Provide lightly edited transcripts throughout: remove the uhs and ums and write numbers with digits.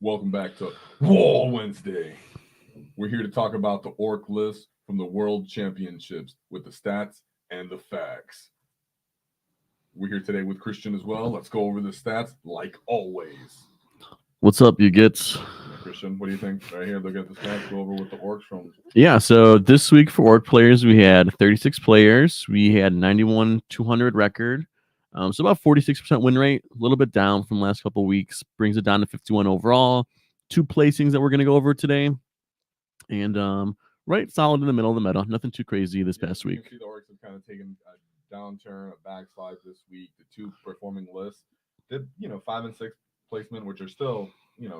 Welcome back to War Wednesday. We're here to talk about the Ork list from the World Championships with the stats and the facts. We're here today with Christian as well. Let's go over the stats like always. What's up, you gets? Christian, what do you think? Right here, look at the stats. Go over with the Orks from. Yeah, so this week for Ork players, we had 36 players. We had 91-200 record. So about 46% win rate, a little bit down from last couple weeks. Brings it down to 51 overall. 2 placings that we're going to go over today. And right solid in the middle of the meta. Nothing too crazy this past week. You can see the Orks have kind of taken a downturn, a backslide this week. The 2 performing lists did, 5 and 6 placement, which are still,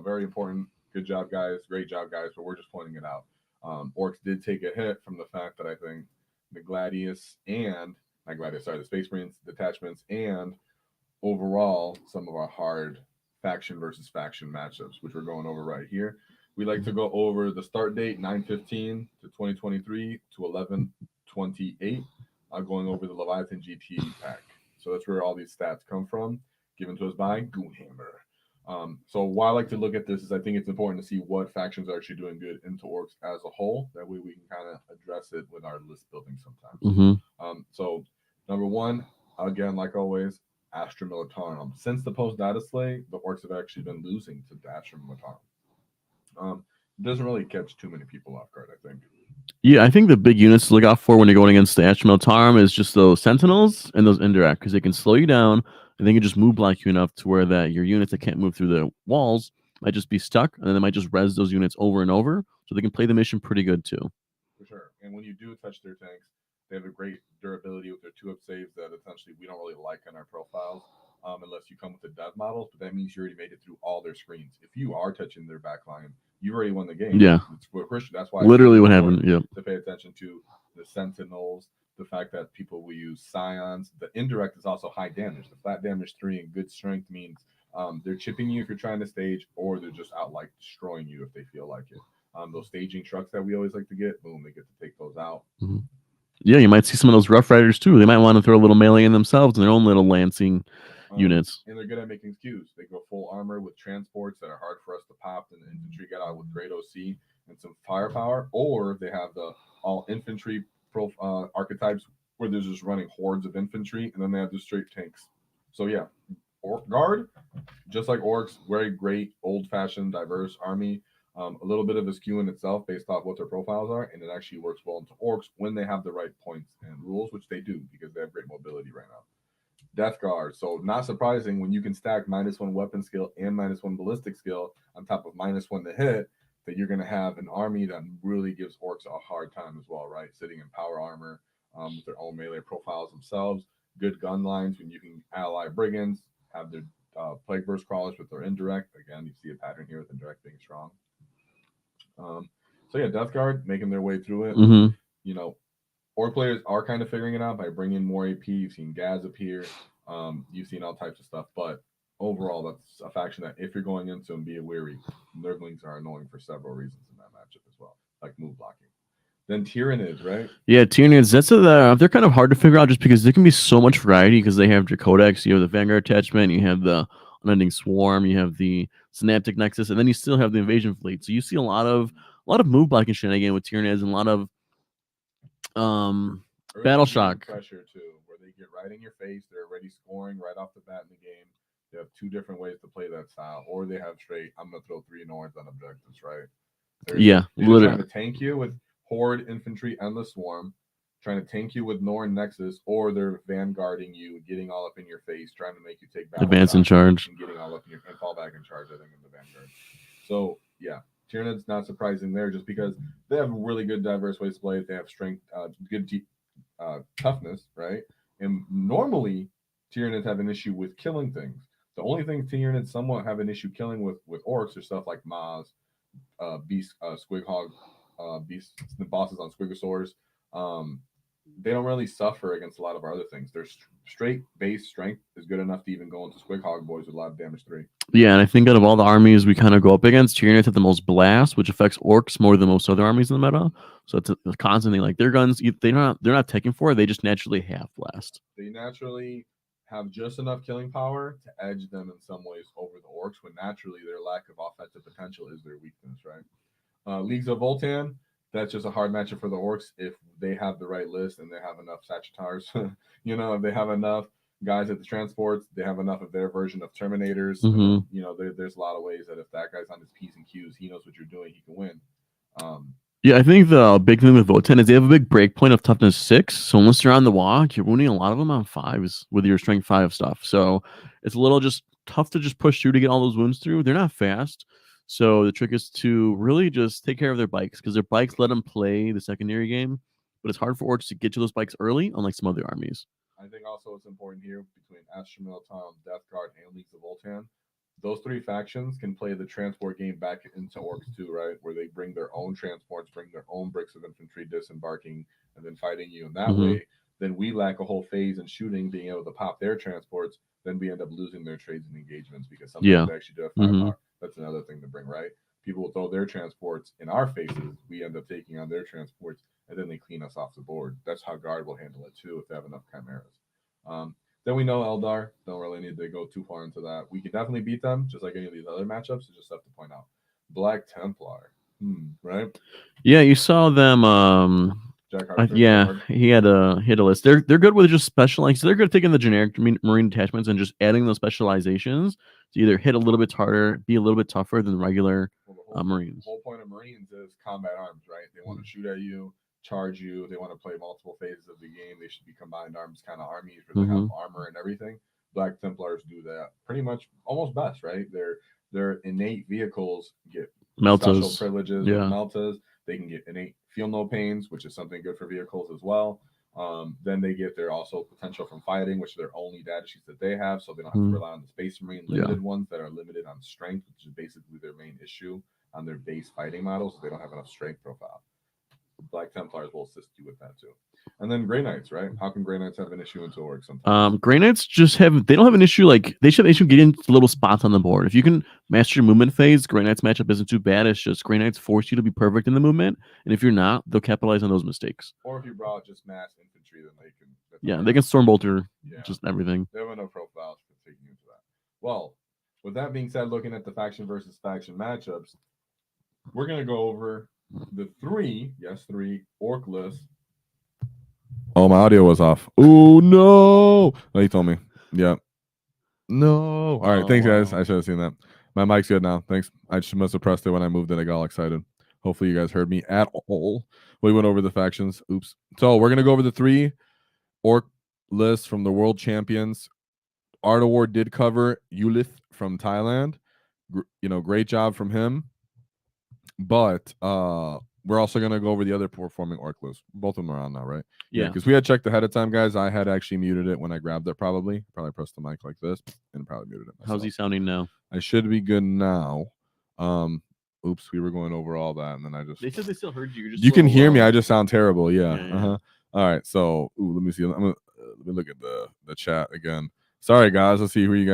very important. Good job, guys. Great job, guys. But we're just pointing it out. Orks did take a hit from the fact that I think the the Space Marines detachments and overall some of our hard faction versus faction matchups, which we're going over right here. We like to go over the start date 9/15 to 2023 to 11/28. Going over the Leviathan GT pack. So that's where all these stats come from, given to us by Goonhammer. So why I like to look at this is I think it's important to see what factions are actually doing good into Orks as a whole. That way we can kind of address it with our list building sometimes. So number 1, again, like always, Astra Militarum. Since the post-data slay, the Orks have actually been losing to the Astra Militarum. Doesn't really catch too many people off guard, I think. Yeah, I think the big units to look out for when you're going against the Astra Militarum is just those Sentinels and those Indirect, because they can slow you down and they can just move block you enough to where that your units that can't move through the walls might just be stuck, and then they might just res those units over and over, so they can play the mission pretty good too. For sure. And when you do touch their tanks, they have a great durability with their 2-up saves that essentially we don't really like in our profiles. Unless you come with the dev models, but that means you already made it through all their screens. If you are touching their backline, you already won the game. Yeah. That's why literally what happened. Yeah. To pay attention to the Sentinels, the fact that people will use Scions. The Indirect is also high damage. The flat damage 3 and good strength means they're chipping you if you're trying to stage, or they're just outright destroying you if they feel like it. Those staging trucks that we always like to get, boom, they get to take those out. Mm-hmm. Yeah, you might see some of those Rough Riders too. They might want to throw a little melee in themselves and their own little lancing units. And they're good at making skews. They go full armor with transports that are hard for us to pop, and the infantry get out with great OC and some firepower, or they have the all infantry archetypes where they're just running hordes of infantry, and then they have the straight tanks. So yeah, Ork Guard, just like Orks, very great old-fashioned diverse army. A little bit of a skew in itself based off what their profiles are, and it actually works well into Orks when they have the right points and rules, which they do because they have great mobility right now. Death Guard. So not surprising when you can stack -1 weapon skill and -1 ballistic skill on top of -1 to hit, that you're going to have an army that really gives Orks a hard time as well, right? Sitting in power armor with their own melee profiles themselves. Good gun lines when you can ally brigands, have their plague burst crawlers with their indirect. Again, you see a pattern here with indirect being strong. So yeah, Death Guard making their way through it. Mm-hmm. Ork players are kind of figuring it out by bringing more AP. You've seen Gaz appear. You've seen all types of stuff. But overall, that's a faction that if you're going into and be wary, Nurglings are annoying for several reasons in that matchup as well, like move blocking. Then Tyranids, right? Yeah, Tyranids. They're kind of hard to figure out just because there can be so much variety because they have Dracodex, you have the Vanguard attachment, you have the Unending Swarm, you have the Synaptic Nexus, and then you still have the Invasion Fleet. So you see a lot of move blocking shenanigans with Tyranids and a lot of battle shock pressure too, where they get right in your face. They're already scoring right off the bat in the game. They have 2 different ways to play that style, or they have straight, I'm gonna throw 3 Norns on objectives, right? They're literally trying to tank you with Horde infantry and the Swarm, trying to tank you with Norn Nexus, or they're vanguarding you, getting all up in your face, trying to make you take battle advance and charge, and getting all up in your and fall back and charge. I think in the Vanguard. So yeah. Tyranids not surprising there, just because they have really good diverse ways to play it. They have strength, good toughness, right? And normally Tyranids have an issue with killing things. The only thing Tyranids somewhat have an issue killing with Orks are stuff like Maz, Beast, Squighog, Beast, the bosses on Squigosaurs. They don't really suffer against a lot of our other things. Their straight base strength is good enough to even go into Squighog boys with a lot of damage 3. Yeah, and I think out of all the armies we kind of go up against, Tyranids have the most blast, which affects Orks more than most other armies in the meta. So it's a constant thing. Like their guns, they're not taking for it. They just naturally have blast. They naturally have just enough killing power to edge them in some ways over the Orks, when naturally their lack of offensive potential is their weakness, right? Leagues of Voltan, that's just a hard matchup for the Orks if they have the right list and they have enough Sagittars. If they have enough guys at the transports, they have enough of their version of Terminators. There's a lot of ways that if that guy's on his P's and Q's, he knows what you're doing, he can win. Yeah, I think the big thing with Voten is they have a big break point of toughness 6. So unless you're on the WAAAGH, you're winning a lot of them on 5s with your strength 5 stuff. So it's a little just tough to just push through to get all those wounds through. They're not fast. So the trick is to really just take care of their bikes, because their bikes let them play the secondary game. But it's hard for Orks to get to those bikes early, unlike some other armies. I think also it's important here between Astra Militum, Death Guard, and Leagues of Voltan. Those 3 factions can play the transport game back into Orks too, right? Where they bring their own transports, bring their own bricks of infantry disembarking, and then fighting you in that way. Then we lack a whole phase in shooting, being able to pop their transports. Then we end up losing their trades and engagements because sometimes they actually do have firepower. That's another thing to bring, right? People will throw their transports in our faces. We end up taking on their transports, and then they clean us off the board. That's how Guard will handle it too if they have enough chimeras. Then we know Eldar. Don't really need to go too far into that. We can definitely beat them, just like any of these other matchups. It's just stuff to point out. Black Templar, right? Yeah, you saw them. He had a list. They're good with just specializing. So they're good at taking the generic marine detachments and just adding those specializations to either hit a little bit harder, be a little bit tougher than regular Marines. The whole point of Marines is combat arms, right? They want to shoot at you, charge you. They want to play multiple phases of the game. They should be combined arms kind of armies where they have armor and everything. Black Templars do that pretty much almost best, right? Their innate vehicles get special privileges with Meltas. They can get innate feel no pains, which is something good for vehicles as well. Then they get their also potential from fighting, which are their only data sheets that they have, so they don't have to rely on the Space Marine limited ones that are limited on strength, which is basically their main issue on their base fighting models. They don't have enough strength profile. Black Templars will assist you with that too. And then Grey Knights, right? How can Grey Knights have an issue into Ork sometimes? Grey Knights they don't have an issue, like they should have an issue getting to little spots on the board. If you can master your movement phase, Grey Knights matchup isn't too bad. It's just Grey Knights force you to be perfect in the movement, and if you're not, they'll capitalize on those mistakes. Or if you brought just mass infantry, then they can. They can Stormbolter just everything. They have enough profiles for taking into that. Well, with that being said, looking at the faction versus faction matchups, we're gonna go over the 3 Ork lists. Oh, my audio was off. Oh no! No, he told me. Yeah. No. All right. Thanks, guys. I should have seen that. My mic's good now. Thanks. I must have pressed it when I moved it. I got all excited. Hopefully, you guys heard me at all. We went over the factions. Oops. So we're gonna go over the 3 Ork lists from the world champions. Art Award did cover Ulith from Thailand. Great job from him. But we're also going to go over the other performing Ork lists. Both of them are on now, right? Yeah. Because we had checked ahead of time, guys. I had actually muted it when I grabbed it, probably pressed the mic like this and probably muted it myself. How's he sounding now? I should be good now. Oops, we were going over all that, and then I just... They said they still heard you. You can hear me. I just sound terrible. Yeah. All right, so let me see. Let me look at the chat again. Sorry, guys. Let's see who you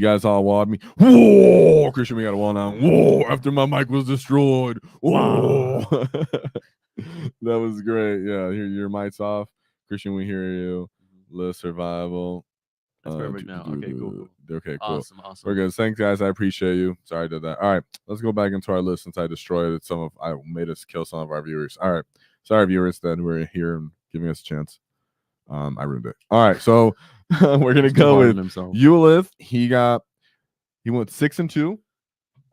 guys all walled me. Whoa, Christian, we got a wall now. Whoa, after my mic was destroyed. Whoa. That was great. Yeah, your mic's off. Christian, we hear you. List survival. That's perfect now. Okay, cool. Okay, cool. Awesome. We're good. Thanks, guys. I appreciate you. Sorry I did that. All right, let's go back into our list since I destroyed it. I made us kill some of our viewers. All right. Sorry, viewers, that were here and giving us a chance. I ruined it. All right, so we're gonna go with Ulith. He went 6-2.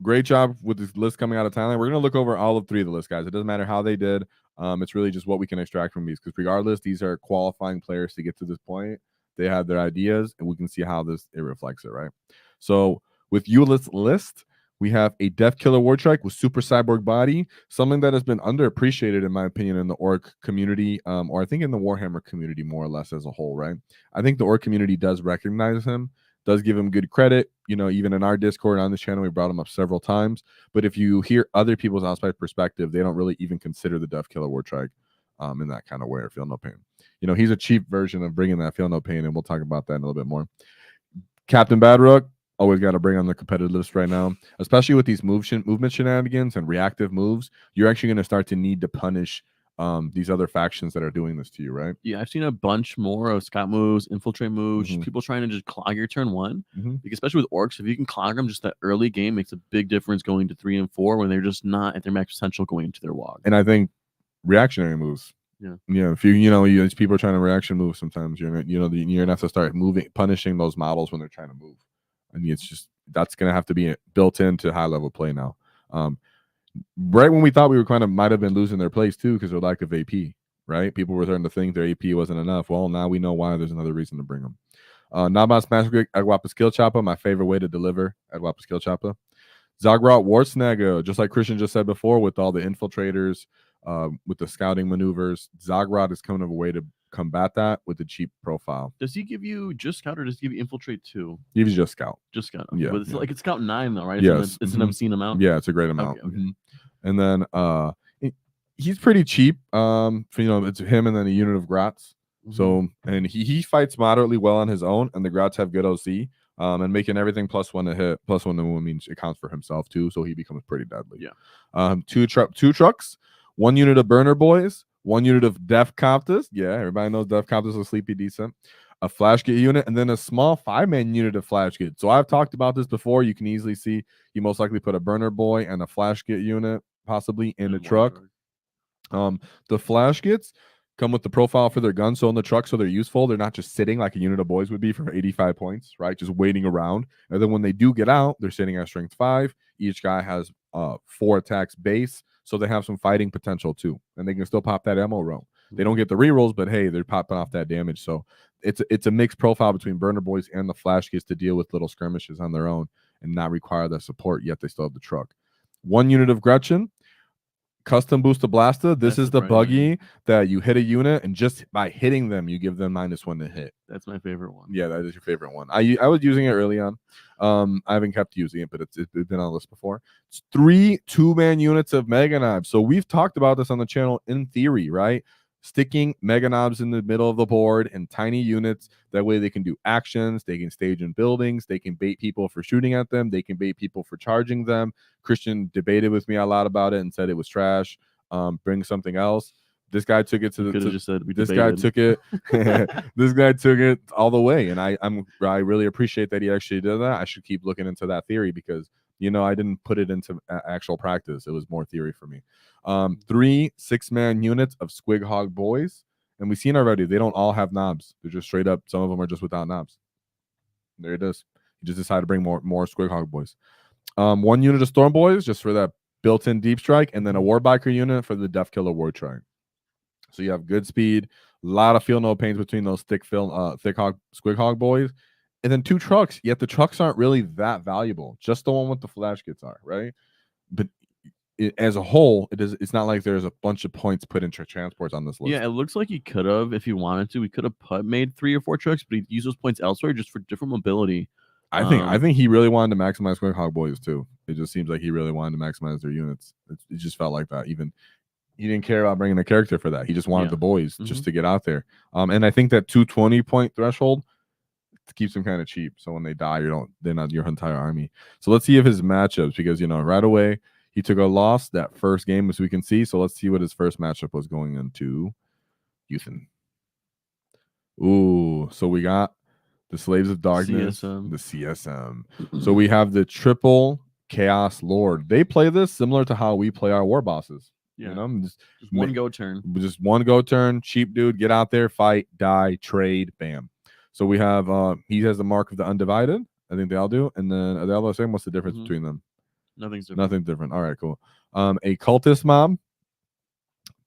Great job with this list coming out of Thailand. We're gonna look over all of 3 of the lists, guys. It doesn't matter how they did. It's really just what we can extract from these, because regardless, these are qualifying players to get to this point. They have their ideas, and we can see how it reflects it, right? So with Ulith's list, we have a Deffkilla Wartrike with super cyborg body, something that has been underappreciated, in my opinion, in the Ork community, or I think in the Warhammer community more or less as a whole, right? I think the Ork community does recognize him, does give him good credit. Even in our Discord on this channel, we brought him up several times. But if you hear other people's outside perspective, they don't really even consider the Deffkilla Wartrike in that kind of way, or feel no pain. He's a cheap version of bringing that feel no pain, and we'll talk about that in a little bit more. Captain Badrook, always got to bring on the competitive list right now, especially with these movement shenanigans and reactive moves. You're actually going to start to need to punish these other factions that are doing this to you, right? Yeah, I've seen a bunch more of scout moves, infiltrate moves, Mhm. people trying to just clog your turn one. Mhm. Like, especially with orcs, if you can clog them, just that early game makes a big difference going to 3 and 4 when they're just not at their max potential going into their WAAAGH. And I think reactionary moves. Yeah. If people are trying to reaction move, sometimes you're gonna have to start punishing those models when they're trying to move. I mean, it's just that's gonna have to be built into high level play now. Right when we thought we were might have been losing their place too because of lack of AP. Right, people were starting to think their AP wasn't enough. Well, now we know why. There's another reason to bring them. Naban Smash Agwapa Skill Chopper, my favorite way to deliver Agwapa Skill Chopper. Zagrot War Snagga, just like Christian just said before, with all the infiltrators, with the scouting maneuvers, Zagrot is kind of a way to combat that with the cheap profile. Does he give you just scout or does he give you infiltrate too? He gives you just scout. Just scout. Okay. Yeah, But it's like it's scout 9 though, right? Yes. It's an obscene amount. Yeah, it's a great amount. Okay. And then he's pretty cheap. It's him and then a unit of Grats. So and he fights moderately well on his own, and the Grats have good OC. And making everything +1 to hit, +1 to wound means it counts for himself too, so he becomes pretty deadly. Yeah. Two trucks, 1 unit of Burner Boys, 1 unit of Deffkilla. Yeah, everybody knows Deffkilla is sleepy decent. A Flash Git unit, and then a small 5-man unit of Flash Git. So I've talked about this before. You can easily see you most likely put a Burner Boy and a Flash Git unit possibly in a truck. The Flash Gits come with the profile for their guns, so in the truck, so they're useful. They're not just sitting like a unit of boys would be for 85 points, right? Just waiting around. And then when they do get out, they're sitting at strength 5. Each guy has 4 attacks base, so they have some fighting potential too, and they can still pop that ammo roll. They don't get the rerolls, but hey, they're popping off that damage. So it's a mixed profile between Burner Boys and the Flash Gits to deal with little skirmishes on their own and not require that support. Yet they still have the truck. 1 unit of Gretchen. Custom Booster Blaster. This is the buggy that you hit a unit, and just by hitting them, you give them -1 to hit. That's my favorite one. Yeah, that is your favorite one. I was using it early on. I haven't kept using it, but it's been on the list before. It's 3 2-man units of Mega Knobs. So we've talked about this on the channel in theory, right? Sticking Mega Knobs in the middle of the board in tiny units. That way they can do actions. They can stage in buildings. They can bait people for shooting at them. They can bait people for charging them. Christian debated with me a lot about it and said it was trash. Bring something else. This guy took it to the. Just said we this debated. guy took it. This guy took it all the way, and I really appreciate that he actually did that. I should keep looking into that theory because I didn't put it into actual practice. It was more theory for me. 3 6-man units of Squighog Boys, and we've seen already they don't all have knobs. They're just straight up. Some of them are just without knobs. There it is. You just decided to bring more Squighog Boys. 1 unit of Storm Boys just for that built-in deep strike, and then a Warbiker unit for the Deffkilla Wartrike. So you have good speed, a lot of feel no pains between those Squighog Boys, and then 2 trucks. Yet the trucks aren't really that valuable. Just the one with the Flash Kits are, right? But as a whole, it's not like there's a bunch of points put into transports on this list. Yeah, it looks like he could have, if he wanted to, we could have made 3 or 4 trucks, but he used those points elsewhere just for different mobility. I think he really wanted to maximize Squighog Boys too. It just seems like he really wanted to maximize their units. It just felt like that. Even he didn't care about bringing a character for that. He just wanted the boys just to get out there. And I think that 220 point threshold keeps them kind of cheap. So when they die, they're not your entire army. So let's see if his matchups, because right away he took a loss that first game, as we can see. So let's see what his first matchup was going into. Euthan. Ooh, so we got the Slaves of Darkness, the CSM. So we have the triple Chaos Lord. They play this similar to how we play our war bosses. Yeah. Just one go turn. Just one go turn. Cheap dude, get out there, fight, die, trade, bam. So we have he has the mark of the Undivided. I think they all do. And then are they all the same? What's the difference between them? Nothing's different. Nothing different. All right, cool. A cultist mob,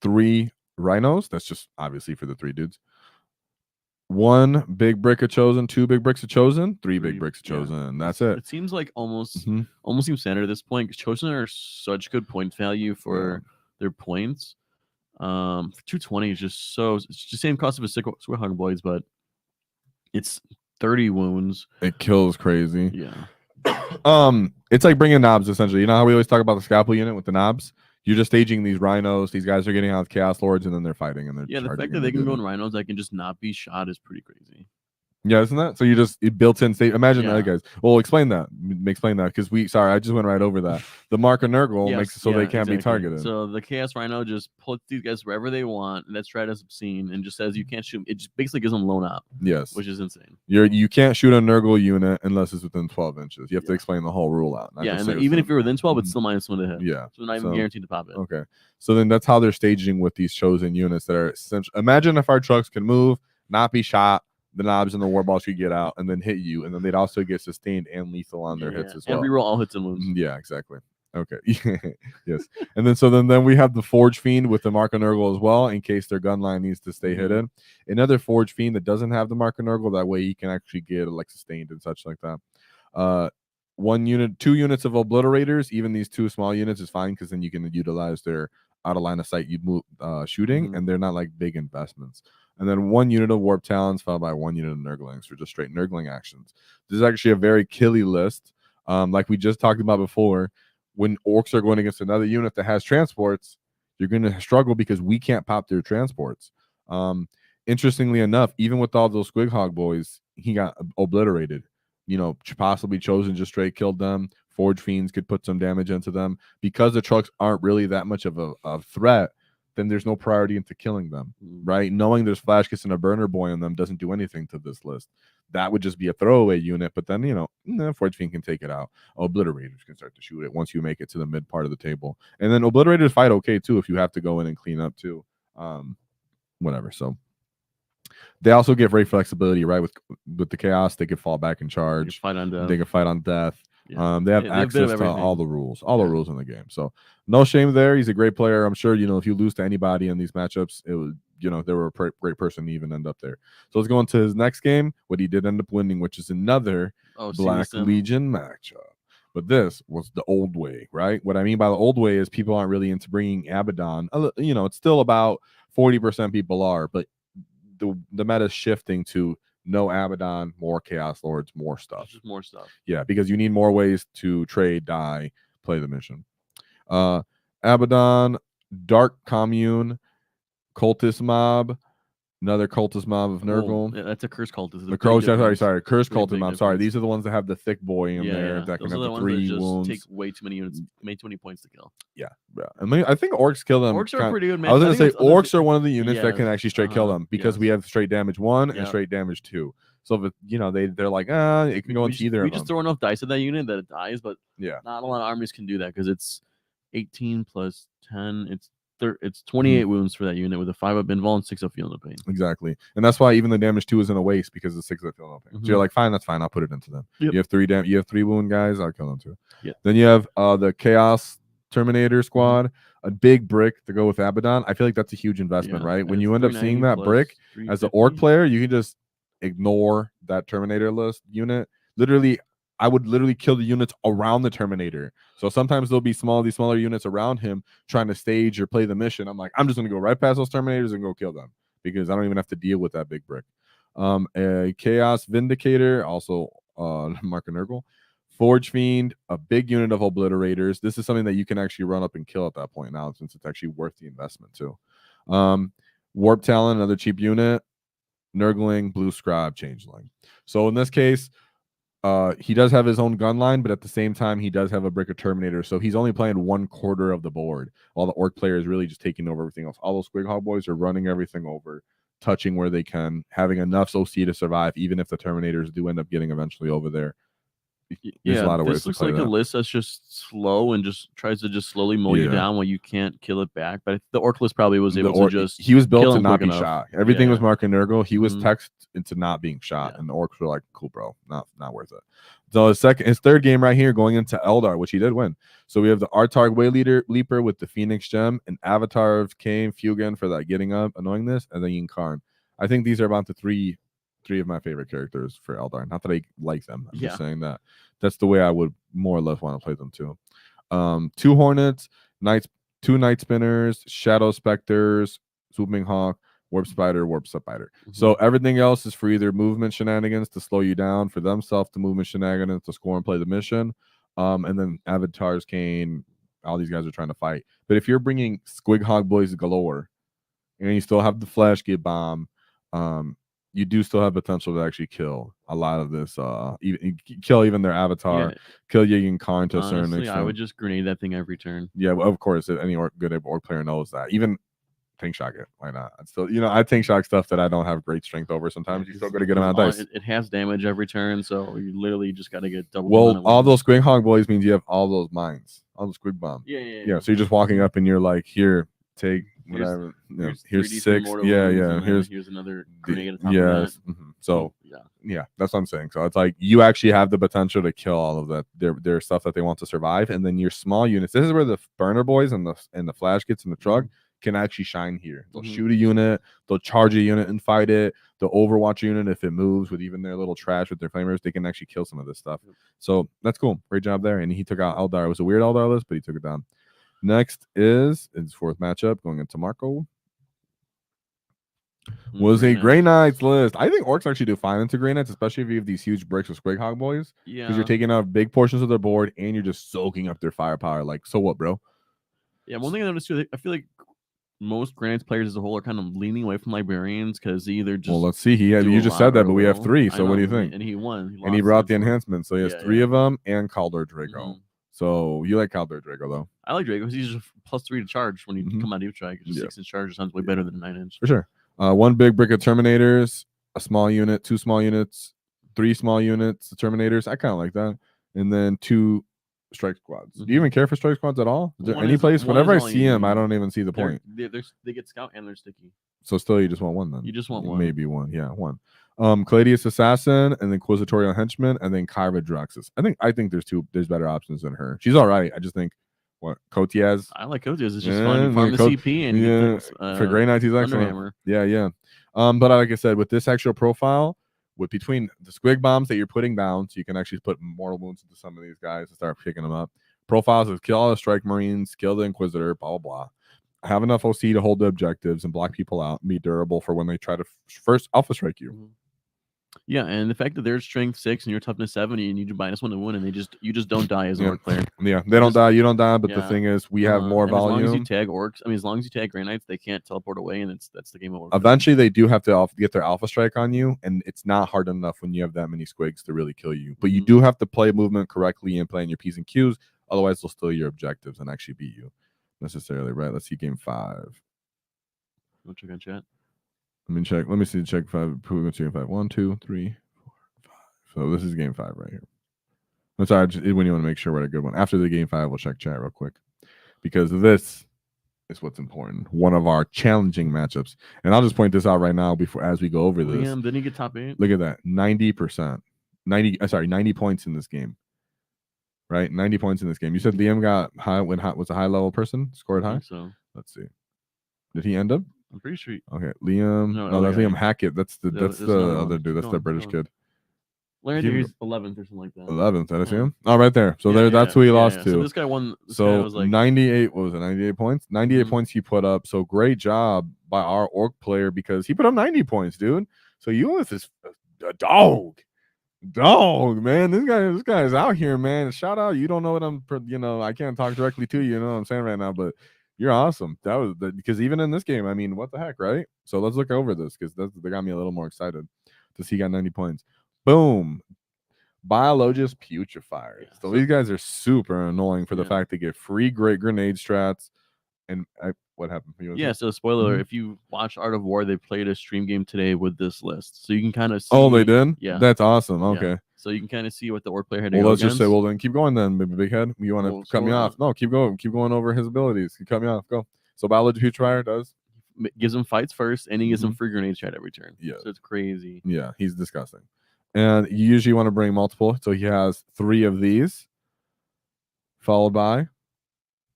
3 rhinos. That's just obviously for the 3 dudes. 1 big brick of chosen, 2 big bricks of chosen, 3 big bricks of chosen. That's it. It seems like almost seems standard at this point because chosen are such good point value for their points. 220 is just it's just the same cost of a Squighog Boys, but it's 30 wounds. It kills crazy. Yeah. It's like bringing knobs essentially. You know how we always talk about the scalpel unit with the knobs? You're just staging these rhinos. These guys are getting out with Chaos Lords, and then they're fighting. And they're the fact that they can go in rhinos that can just not be shot is pretty crazy. Yeah, isn't that? So you built in state. Imagine that, Yeah. guys. Well, explain that. Explain that because sorry, I just went right over that. The marker Nurgle Yes, makes it so they can't be exactly. targeted. So the Chaos Rhino just puts these guys wherever they want, and that's right as obscene, and just says you can't shoot. It just basically gives them lone up. Yes, which is insane. You can't shoot a Nurgle unit unless it's within 12 inches. You have to Yeah. explain the whole rule out. Yeah, and even if you're within 12, it's still -1 to hit. Yeah, so not even guaranteed to pop it. Okay, so then that's how they're staging with these chosen units that are essentially. Imagine if our trucks can move, not be shot, the knobs and the warboss could get out and then hit you, and then they'd also get sustained and lethal on their hits as well. And reroll all hits and wounds. Yeah, exactly. Okay. Yes. And then we have the Forge Fiend with the Marker Nurgle as well, in case their gun line needs to stay hidden. Another Forge Fiend that doesn't have the Marker Nurgle, that way he can actually get like sustained and such like that. 2 units of Obliterators, even these 2 small units is fine because then you can utilize their out of line of sight shooting, and they're not like big investments. And then 1 unit of Warp Talons followed by 1 unit of Nurglings for just straight Nurgling actions. This is actually a very killy list. Like we just talked about before, when Orks are going against another unit that has transports, you're going to struggle because we can't pop their transports. Interestingly enough, even with all those Ghazghkull boys, he got obliterated. Possibly chosen just straight killed them. Forge Fiends could put some damage into them. Because the trucks aren't really that much of a threat, then there's no priority into killing them, right? Knowing there's Flash Kiss and a Burner Boy on them doesn't do anything to this list. That would just be a throwaway unit, but then, Forge Fiend can take it out. Obliterators can start to shoot it once you make it to the mid part of the table. And then Obliterators fight okay, too, if you have to go in and clean up, too. Whatever, so. They also get great flexibility, right? With the Chaos, they could fall back and charge. They can fight on death. Yeah. They have access to all the rules, the rules in the game. So no shame there. He's a great player. I'm sure, if you lose to anybody in these matchups, it was, they were a great person to even end up there. So let's go into his next game, what he did end up winning, which is another Black Legion matchup. But this was the old way, right? What I mean by the old way is people aren't really into bringing Abaddon. It's still about 40% people are, but the meta is shifting to no Abaddon, more Chaos Lords, more stuff. Just more stuff. Yeah, because you need more ways to trade, die, play the mission. Abaddon, Dark Commune, Cultist Mob, another Cultist Mob of Nurgle. Yeah, that's a Curse Cultist. Sorry, Curse Cultist Mob. Sorry, these are the ones that have the thick boy in there that can have the 3 wounds. Take way too many units, too many points to kill. Yeah. I think Orks kill them. Orks are pretty good, man. I was going to say Orks are one of the units that can actually straight kill them because we have straight damage 1 and straight damage 2. So if they're like, it can go into either. We just throw enough dice at that unit that it dies, but yeah, not a lot of armies can do that because it's 18 plus 10. It's 28 wounds for that unit with a 5-up invul and 6-up feel no pain. Exactly, and that's why even the damage 2 isn't a waste because the 6-up feel no pain. So you're like, fine, that's fine. I'll put it into them. Yep. You have 3 wound guys. I'll kill them too. Yeah. Then you have the Chaos Terminator squad, a big brick to go with Abaddon. I feel like that's a huge investment, right? When you end up seeing that brick as an Ork player, you can just ignore that Terminator list unit. Literally, I would literally kill the units around the Terminator. So sometimes there'll be these smaller units around him trying to stage or play the mission. I'm like, I'm just going to go right past those Terminators and go kill them because I don't even have to deal with that big brick. A Chaos Vindicator, also Marker Nurgle. Forge Fiend, a big unit of Obliterators. This is something that you can actually run up and kill at that point now since it's actually worth the investment too. Warp Talon, another cheap unit. Nurgling, Blue Scribe, Changeling. So in this case, he does have his own gun line, but at the same time, he does have a brick of Terminator. So he's only playing 1/4 of the board, while the Ork player is really just taking over everything else. All those Ghazghkull boys are running everything over, touching where they can, having enough OC to survive, even if the Terminators do end up getting eventually over there. There's a lot of ways to play this looks like a list that's just slow and just tries to just slowly mow you down while you can't kill it back. But the Ork list probably was able to just. He was built to not be shot. Everything was Marker Nurgle. He was texted into not being shot, and the Orks were like, "Cool, bro, not worth it." So his third game right here, going into Eldar, which he did win. So we have the Artarg Leaper with the Phoenix Gem, an Avatar of Cain Fugan for that getting up annoyingness, and then Yinkarn. I think these are about the three of my favorite characters for Eldar. Not that I like them. I'm just saying that that's the way I would more or less want to play them too. 2 Hornets, 2 Night Spinners, Shadow Specters, Swooping Hawk, Warp Spider, Warp Spider. So everything else is for either movement shenanigans to slow you down, for themselves to movement shenanigans to score and play the mission. And then Avatars, Cain, all these guys are trying to fight. But if you're bringing Ghazghkull boys galore, and you still have the Flash Get Bomb, you do still have potential to actually kill a lot of this. Kill even their avatar, kill Ying Karn to a certain Honestly, extent. I would just grenade that thing every turn. Yeah, well, of course, any good orc player knows that. Even tank shock it. Why not? It's still, I tank shock stuff that I don't have great strength over. Sometimes you still got to get amount of dice. It has damage every turn, so you literally just got to get double. Well, all those squig hog boys means you have all those mines, all the squig bomb. Yeah. So you're just walking up and you're like, here, take whatever. Here's 6. Yeah. Here's another grenade at the top of that. So yeah, that's what I'm saying. So it's like you actually have the potential to kill all of that. Their stuff that they want to survive, and then your small units. This is where the burner boys and the flash kits in the truck can actually shine here. They'll shoot a unit, they'll charge a unit and fight it. The Overwatch unit, if it moves with even their little trash with their flamers, they can actually kill some of this stuff. So that's cool. Great job there. And he took out Eldar. It was a weird Eldar list, but he took it down. Next is his fourth matchup going into Marco. Was a Grey Knights list. I think Orcs actually do fine into Grey Knights, especially if you have these huge bricks of Squig Hog boys. Yeah. Because you're taking out big portions of their board and you're just soaking up their firepower. Like, so what, bro? Yeah, one thing I noticed too, I feel like most Grey Knights players as a whole are kind of leaning away from librarians because they either just. Well, let's see. You just said that, but we have 3. So what do you think? And he won. And he brought the enhancements. So he has 3 of them and Caldor Draco. So you like Caldor Draco, though? I like Draco because he's just +3 to charge when you come out of deep strike. 6-inch charge sounds way better than a 9-inch. For sure. 1 big brick of Terminators, a small unit, 2 small units, 3 small units of Terminators. I kind of like that. And then 2 strike squads. Do you even care for strike squads at all? Is there any place? Whenever I see him, I don't even see the point. They get scout and they're sticky. So still, you just want 1 then? You just want 1. Maybe 1. Yeah, 1. Cladius Assassin, and then Inquisitorial Henchman, and then Kyra Draxus. I think there's better options than her. She's all right. I just think Kotiaz. I like Kotiaz. It's just fun. You farm the CP and for Grey Knights, he's excellent. Yeah. But like I said, with this actual profile, with between the squig bombs that you're putting down, so you can actually put mortal wounds into some of these guys and start picking them up. Profiles of kill all the strike marines, kill the Inquisitor, blah blah blah. Have enough OC to hold the objectives and block people out and be durable for when they try to first alpha strike you. Yeah, and the fact that they're strength 6 and you're toughness 70 and you need -1 to win, and you just don't die as an orc player. Yeah, they don't die, you don't die. But the thing is, we have more volume. As long as you tag orcs, as long as you tag Grey Knights, they can't teleport away, and that's the game over. Eventually, they do have to get their alpha strike on you, and it's not hard enough when you have that many squigs to really kill you. But you do have to play movement correctly and plan your P's and Q's. Otherwise, they'll steal your objectives and actually beat you necessarily. Right? Let's see game 5. What you gonna chat? Let me see. Check 5. Who going to game 5? 1, 2, 3. So this is game 5 right here. I'm sorry, when you want to make sure we're at a good one. After the game 5, we'll check chat real quick. Because this is what's important. One of our challenging matchups. And I'll just point this out right now as we go over this. Liam, didn't he get top 8? Look at that. 90%. 90 points in this game. Right? 90 points in this game. You said Liam got high was a high level person? Scored high? So let's see. Did he end up? I'm pretty sure. Okay. Liam. No, that's Liam Hackett. That's the other dude. That's the British kid. Larry, he's 11th or something like that. 11th, did I see him? Oh, right there. So that's who he lost to. So this guy won. So was like 98. What was it? 98 points. 98 points he put up. So great job by our orc player because he put up 90 points, dude. So Eulith is a dog, man. This guy is out here, man. Shout out. You don't know what I can't talk directly to you. You know what I'm saying right now, but you're awesome. That was because even in this game, I mean, what the heck, right? So let's look over this because they got me a little more excited to see he got 90 points. Boom. Biologist Putrefiers. Yeah, so these guys are super annoying for the fact they get free great grenade strats. And what happened for you? Yeah, so spoiler, if you watch Art of War, they played a stream game today with this list. So you can kind of see. Oh, they did? Yeah. That's awesome. Okay. Yeah. So you can kind of see what the orc player had to go let's against. Just say, then keep going then, big head. You want to cut me off? No, keep going. Keep going over his abilities. You cut me off. Go. So Biologist Putrefier does? Gives him fights first, and he gives him free grenade strat every turn. Yeah. So it's crazy. Yeah, he's disgusting. And you usually want to bring multiple. So he has 3 of these, followed by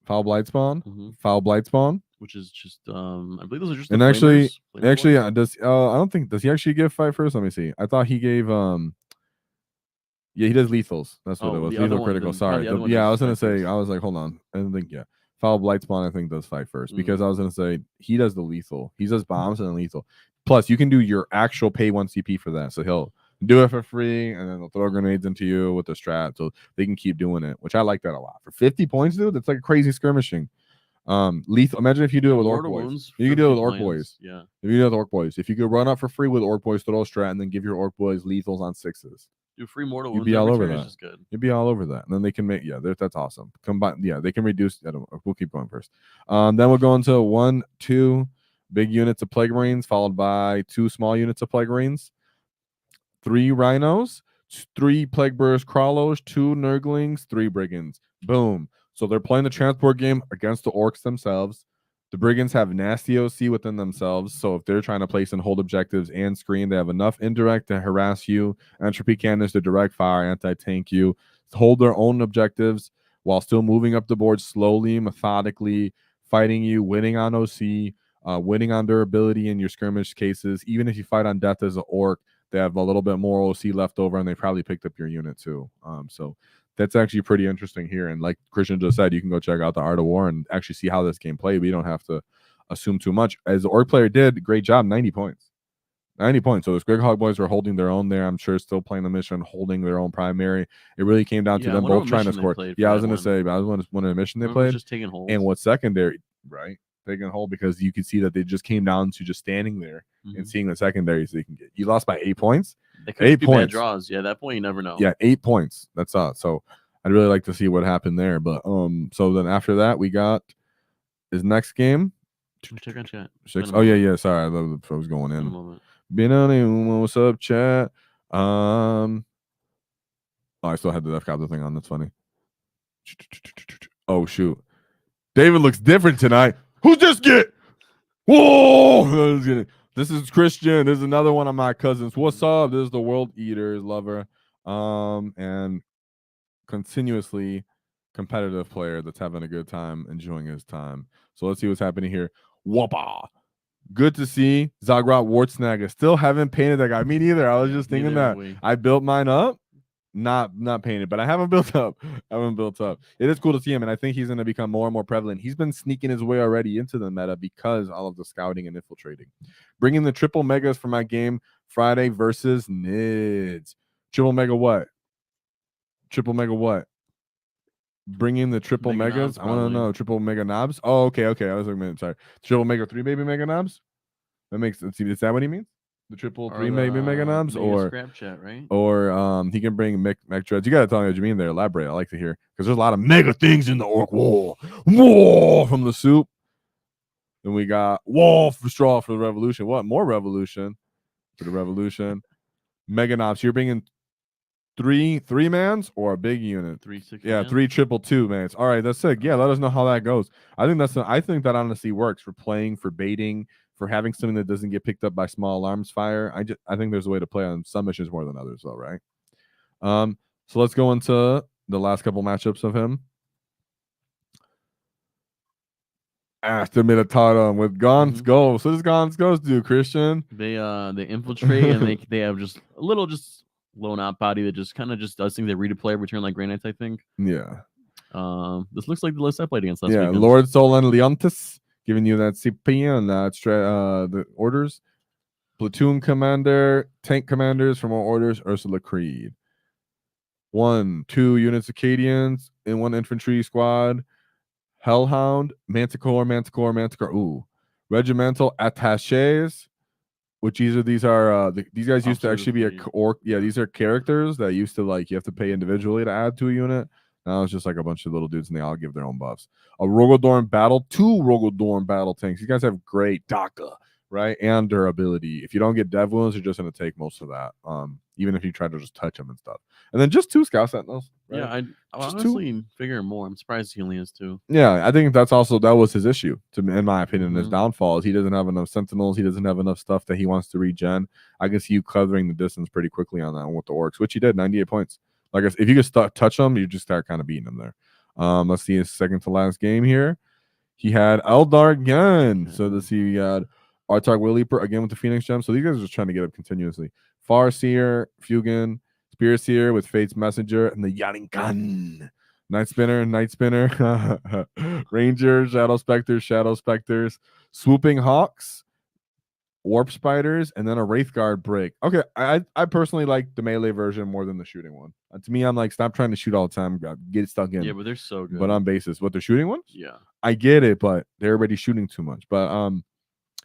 Foul Blightspawn, Foul Blightspawn, which is just I believe those are just. And actually, does I don't think does he actually give fight first? Let me see. I thought he gave yeah, he does lethals. That's what it was. Lethal critical. Sorry. I was gonna say. I was like, hold on. I didn't think. Yeah, Foul Blightspawn I think does fight first because I was gonna say he does the lethal. He does bombs and then lethal. Plus, you can do your actual pay 1 CP for that. So he'll do it for free, and then they'll throw grenades into you with the strat, so they can keep doing it, which I like that a lot. For 50 points, dude, that's like crazy skirmishing. Lethal. Imagine if you do it with Ork Mortal Boys. wounds You for can do it with people Ork playing Boys. this, Yeah. If you do it with Ork Boys, if you could run up for free with Ork Boys, throw a strat, and then give your Ork Boys lethals on 6s, Do free mortal you'd wounds be all every over turn is that. just good. You'd be all over that. And then they can make that's awesome. Combine they can reduce. I don't know. We'll keep going first. Then we'll go into 1, 2 big units of Plague Marines, followed by 2 small units of Plague Marines, 3 Rhinos, 3 Plague Bearers Crawlos, 2 Nurglings, 3 Brigands. Boom. So they're playing the transport game against the Orks themselves. The Brigands have nasty OC within themselves, so if they're trying to place and hold objectives and screen, they have enough indirect to harass you, entropy cannons to direct fire, anti-tank you, hold their own objectives while still moving up the board slowly, methodically, fighting you, winning on OC, winning on durability in your skirmish cases. Even if you fight on death as an Ork, they have a little bit more OC left over, and they probably picked up your unit too. So that's actually pretty interesting here. And like Christian just said, you can go check out the Art of War and actually see how this game played. We don't have to assume too much. As the Ork player did, great job, 90 points. 90 points. So the Ghazghkull boys were holding their own there. I'm sure still playing the mission, holding their own primary. It really came down to them both trying to score. Yeah, I was going to say, I was one of the mission they played. Just taking holds. And what secondary, right? Taking hold because you could see that they just came down to just standing there and seeing the secondaries they can get. You lost by 8 points. They could 8 points. Bad draws. Yeah, at that point you never know. Yeah, 8 points. That's so I'd really like to see what happened there. But so then after that we got his next game. Check on chat. 6. Oh yeah. Sorry, I was going in. Been on what's up, chat? Oh, I still had the Deffkilla thing on. That's funny. Oh shoot. David looks different tonight. Who's this get? Whoa! This is Christian. This is another one of my cousins. What's up? This is the World Eaters lover. And continuously competitive player that's having a good time, enjoying his time. So let's see what's happening here. Whoppa! Good to see Ghazghkull Wartrike. Still haven't painted that guy. Me neither. I was just thinking that I built mine up. Not painted, but I haven't built up. It is cool to see him, and I think he's going to become more and more prevalent. He's been sneaking his way already into the meta because all of the scouting and infiltrating. Bringing the triple megas for my game Friday versus Nids. Triple mega what? Bringing the triple megas. I want to know triple mega knobs. Oh, okay. I was like, sorry. Triple mega 3 baby mega knobs. That makes sense. Is that what he means? The triple 3 baby mega knobs, or scrap chat, right? Or he can bring mech dreads. You gotta tell me what you mean there. Elaborate. I like to hear because there's a lot of mega things in the Ork War. War from the soup. Then we got wall for straw for the revolution. What more revolution for the revolution? Mega knobs. You're bringing three mans or a big unit. 3 6. Yeah, 3 triple 2 mans. All right, that's sick. Yeah, let us know how that goes. I think that honestly works for playing, for baiting, for having something that doesn't get picked up by small alarms fire. I think there's a way to play on some missions more than others, though, right? So let's go into the last couple matchups of him. After Minotaur with Ghazghkull. So this Ghazghkull do, Christian? They infiltrate and they have just a little lone out body that just kind of does things. They redeploy every turn like Grey Knights, I think. Yeah. This looks like the list I played against last weekend. Lord Solan Leontis giving you that CP and the orders. Platoon commander, tank commanders from our orders, Ursula Creed. 1, 2 units Acadians in 1 infantry squad. Hellhound, Manticore. Ooh. Regimental attaches, which these are these guys used to actually be a Ork. Yeah, these are characters that used to you have to pay individually to add to a unit. Now it's just like a bunch of little dudes, and they all give their own buffs. A Rogodorn battle, 2 Rogodorn battle tanks. You guys have great DACA, right, and durability. If you don't get dev wounds, you're just going to take most of that. Even if you try to just touch them and stuff. And then just 2 scout sentinels. Right? Yeah, I honestly figure more. I'm surprised he only has 2. Yeah, I think that was his issue, in my opinion. His downfall is he doesn't have enough sentinels. He doesn't have enough stuff that he wants to regen. I can see you covering the distance pretty quickly on that one with the Orks, which he did, 98 points. Like if you could touch them, you just start kind of beating them there. Let's see his second to last game here. He had Eldar again. So let's see, we got Artark Will Leaper again with the Phoenix Gem. So these guys are just trying to get up continuously. Farseer, Fugan, Spear Seer with Fate's Messenger, and the Yarinkan. Night Spinner, Ranger, Shadow Specters, Swooping Hawks, warp spiders, and then a wraith guard break. Okay, I personally like the melee version more than the shooting one. To me, I'm like, stop trying to shoot all the time, get stuck in. Yeah, but they're so good. But on basis, what, they're shooting ones? Yeah, I get it, but they're already shooting too much. But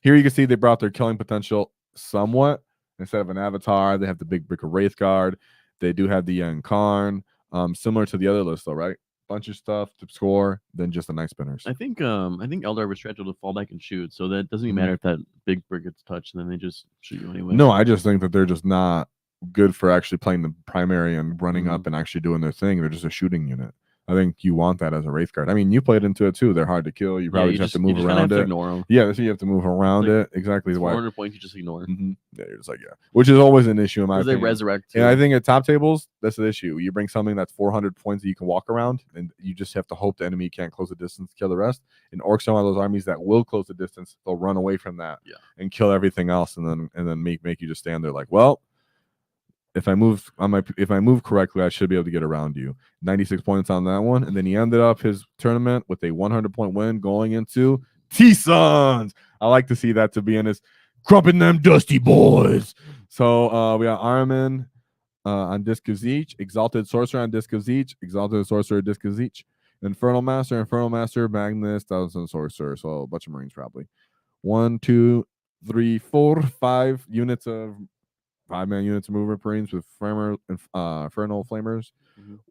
here you can see they brought their killing potential somewhat. Instead of an avatar, they have the big brick of wraith guard. They do have the Karn, similar to the other list, though, right? Bunch of stuff to score, then just the night spinners. I think Eldar was scheduled to fall back and shoot, so that doesn't even matter if that big brick gets touched, and then they just shoot you anyway. No, I just think that they're just not good for actually playing the primary and running up and actually doing their thing. They're just a shooting unit. I think you want that as a wraith guard. I mean, you played into it too. They're hard to kill. You probably just have to move around it. Ignore them. Yeah, so you have to move around like, it. Exactly. 400 points you just ignore. Yeah, you're just like, yeah, which is always an issue in my opinion. They resurrect. And I think at top tables, that's the issue. You bring something that's 400 points that you can walk around, and you just have to hope the enemy can't close the distance to kill the rest. And Orks are one of those armies that will close the distance. They'll run away from that and kill everything else, and then make you just stand there like, well, if I move correctly, I should be able to get around you. 96 points on that one. And then he ended up his tournament with a 100-point win going into T-Sons. I like to see that, to be honest. Crumping them dusty boys. So we got Armin on Disc of Zeech, Exalted Sorcerer on Disc of Zeech, Exalted Sorcerer, Disc of Zeech, Infernal Master, Magnus, Thousand Sorcerer. So a bunch of Marines probably. 1, 2, 3, 4, 5 units of 5-man units of movement Marines with Infernal Flamers,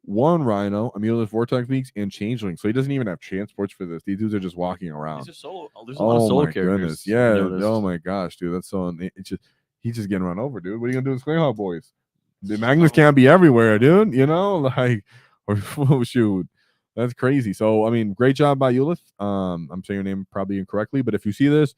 1 Rhino, Amulet Vortex Beaks, and Changeling. So he doesn't even have transports for this. These dudes are just walking around. There's a lot of solo characters. Goodness. Yeah. Oh my gosh, dude. That's so. It's just he's just getting run over, dude. What are you gonna do with Square boys? The Magnus can't be everywhere, dude. You know, like, or shoot. That's crazy. So I mean, great job by Ulith. I'm saying your name probably incorrectly, but if you see this,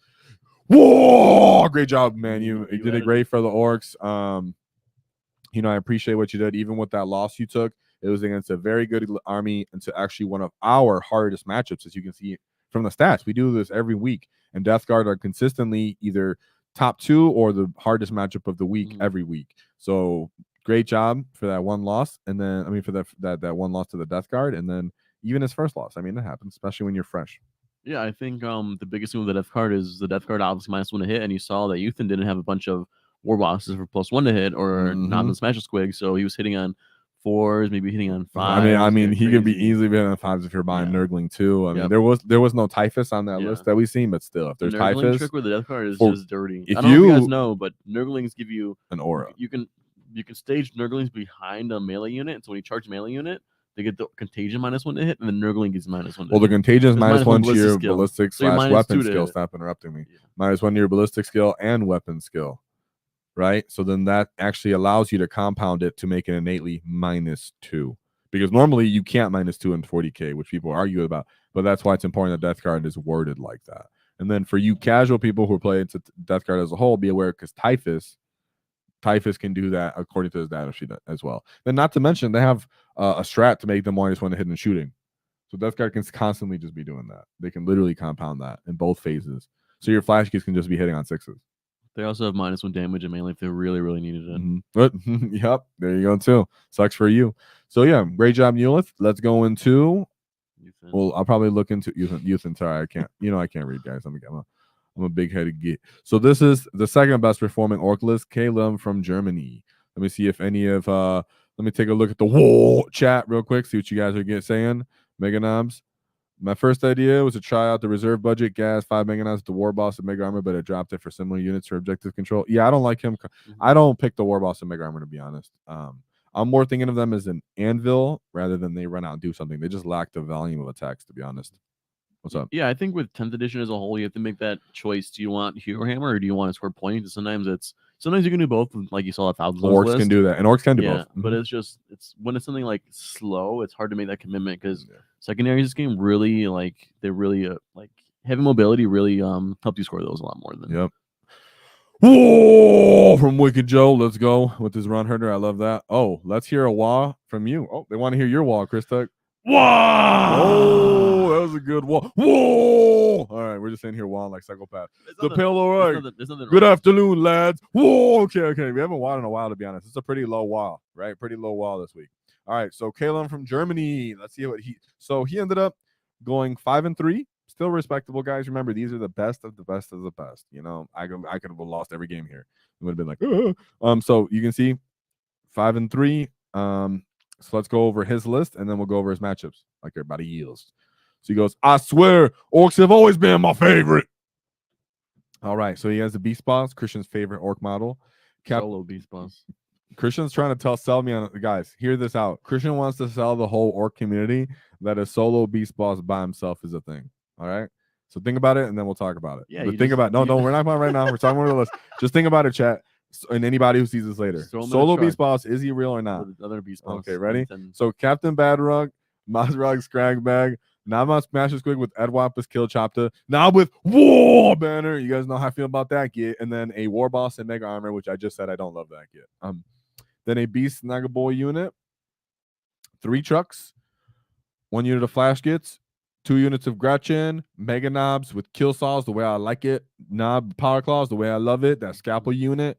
whoa, great job, man. You did it great for the Orks. I appreciate what you did. Even with that loss you took, it was against a very good army and to actually one of our hardest matchups, as you can see from the stats. We do this every week, and Death Guard are consistently either top 2 or the hardest matchup of the week every week. So great job for that one loss, and then for that one loss to the Death Guard, and then even his first loss. I mean, that happens, especially when you're fresh. Yeah, I think the biggest thing with the Death Guard is the Death Guard obviously -1 to hit, and you saw that Euthan didn't have a bunch of war bosses for +1 to hit or not the Smash Squig, so he was hitting on 4s, maybe hitting on 5s. I mean, he could be easily hitting on 5s if you're buying Nurgling too. I mean, there was no Typhus on that list that we've seen, but still, if there's Typhus, trick with the Death Guard is just dirty. If I don't know if you guys know, but Nurglings give you an aura. You can stage Nurglings behind a melee unit, so when you charge a melee unit, they get the contagion -1 to hit, and the Nurgling gets -1. Well, the contagion is -1 to your ballistic / weapon skill. Stop interrupting me. -1 to your ballistic skill and weapon skill. Right? So then that actually allows you to compound it to make it innately -2. Because normally you can't -2 in 40k, which people argue about. But that's why it's important that Death Guard is worded like that. And then for you casual people who play into Death Guard as a whole, be aware because Typhus can do that according to his data sheet as well. Then not to mention they have a strat to make them -1 to hit and shooting. So Death Guard can constantly just be doing that. They can literally compound that in both phases. So your flash keys can just be hitting on 6s. They also have -1 damage and melee if they really, really needed it. Yep, there you go too. Sucks for you. So yeah, great job, Ulith. Let's go into. Euthan. Well, I'll probably look into Euthan. Sorry, I can't. I can't read, guys. I'm a big-headed git. So this is the second best performing Ork list, Caleb from Germany. Let me see if any of. Let me take a look at the whole chat real quick. See what you guys are saying. Mega Knobs. My first idea was to try out the reserve budget gas 5 Mega Knobs, the war boss and Mega Armor, but I dropped it for similar units for objective control. Yeah, I don't like him. I don't pick the war boss and Mega Armor, to be honest. I'm more thinking of them as an anvil rather than they run out and do something. They just lack the volume of attacks, to be honest. What's up? Yeah, I think with 10th edition as a whole, you have to make that choice. Do you want Hero Hammer or do you want to score points? And sometimes you can do both, like you saw 1,000. Orks can do that, and Orks can do both. But it's when it's something like slow, it's hard to make that commitment because secondaries this game really heavy mobility really helped you score those a lot more than. Yep. Whoa, from Wicked Joe. Let's go with this run herder. I love that. Oh, let's hear a wah from you. Oh, they want to hear your wah, Chris Tuck. Wah! Oh, that was a good wah. Whoa! All right, we're just in here wah like psychopath. The Pale right. Good afternoon, lads. Whoa! Okay. We haven't wah in a while, to be honest. It's a pretty low wah, right? Pretty low wah this week. All right, so Caleb from Germany. Let's see what he ended up going 5-3. still respectable, guys. Remember, these are the best of the best of the best. You know, I could have lost every game here. It would have been like, so you can see 5-3. So let's go over his list, and then we'll go over his matchups, like everybody yields. So he goes, I swear, Orks have always been my favorite. All right, so he has the Beast Boss, Christian's favorite Ork model. Solo Beast Boss. Christian's trying to sell me on, guys, hear this out. Christian wants to sell the whole Ork community that a solo Beast Boss by himself is a thing. All right, so think about it, and then we'll talk about it. Yeah, but think about it. No, we're not about it right now. We're talking about the list. Just think about it, chat. And anybody who sees this later, solo Beast Boss, is he real or not? Other Beast Boss. Okay, ready? So Captain Badrug, Mozrog Scrag Bag, Nama Smasher Squig with Edwampus Kill Chopta, now with War Banner. You guys know how I feel about that kit. And then a Warboss and Mega Armor, which I just said I don't love that kit. Then a Beast Snagga Boy unit, 3 trucks, 1 unit of Flash Kits, 2 units of Gretchen, Mega Knobs with Kill Saws the way I like it, Knob Power Claws the way I love it, that Scalpel unit,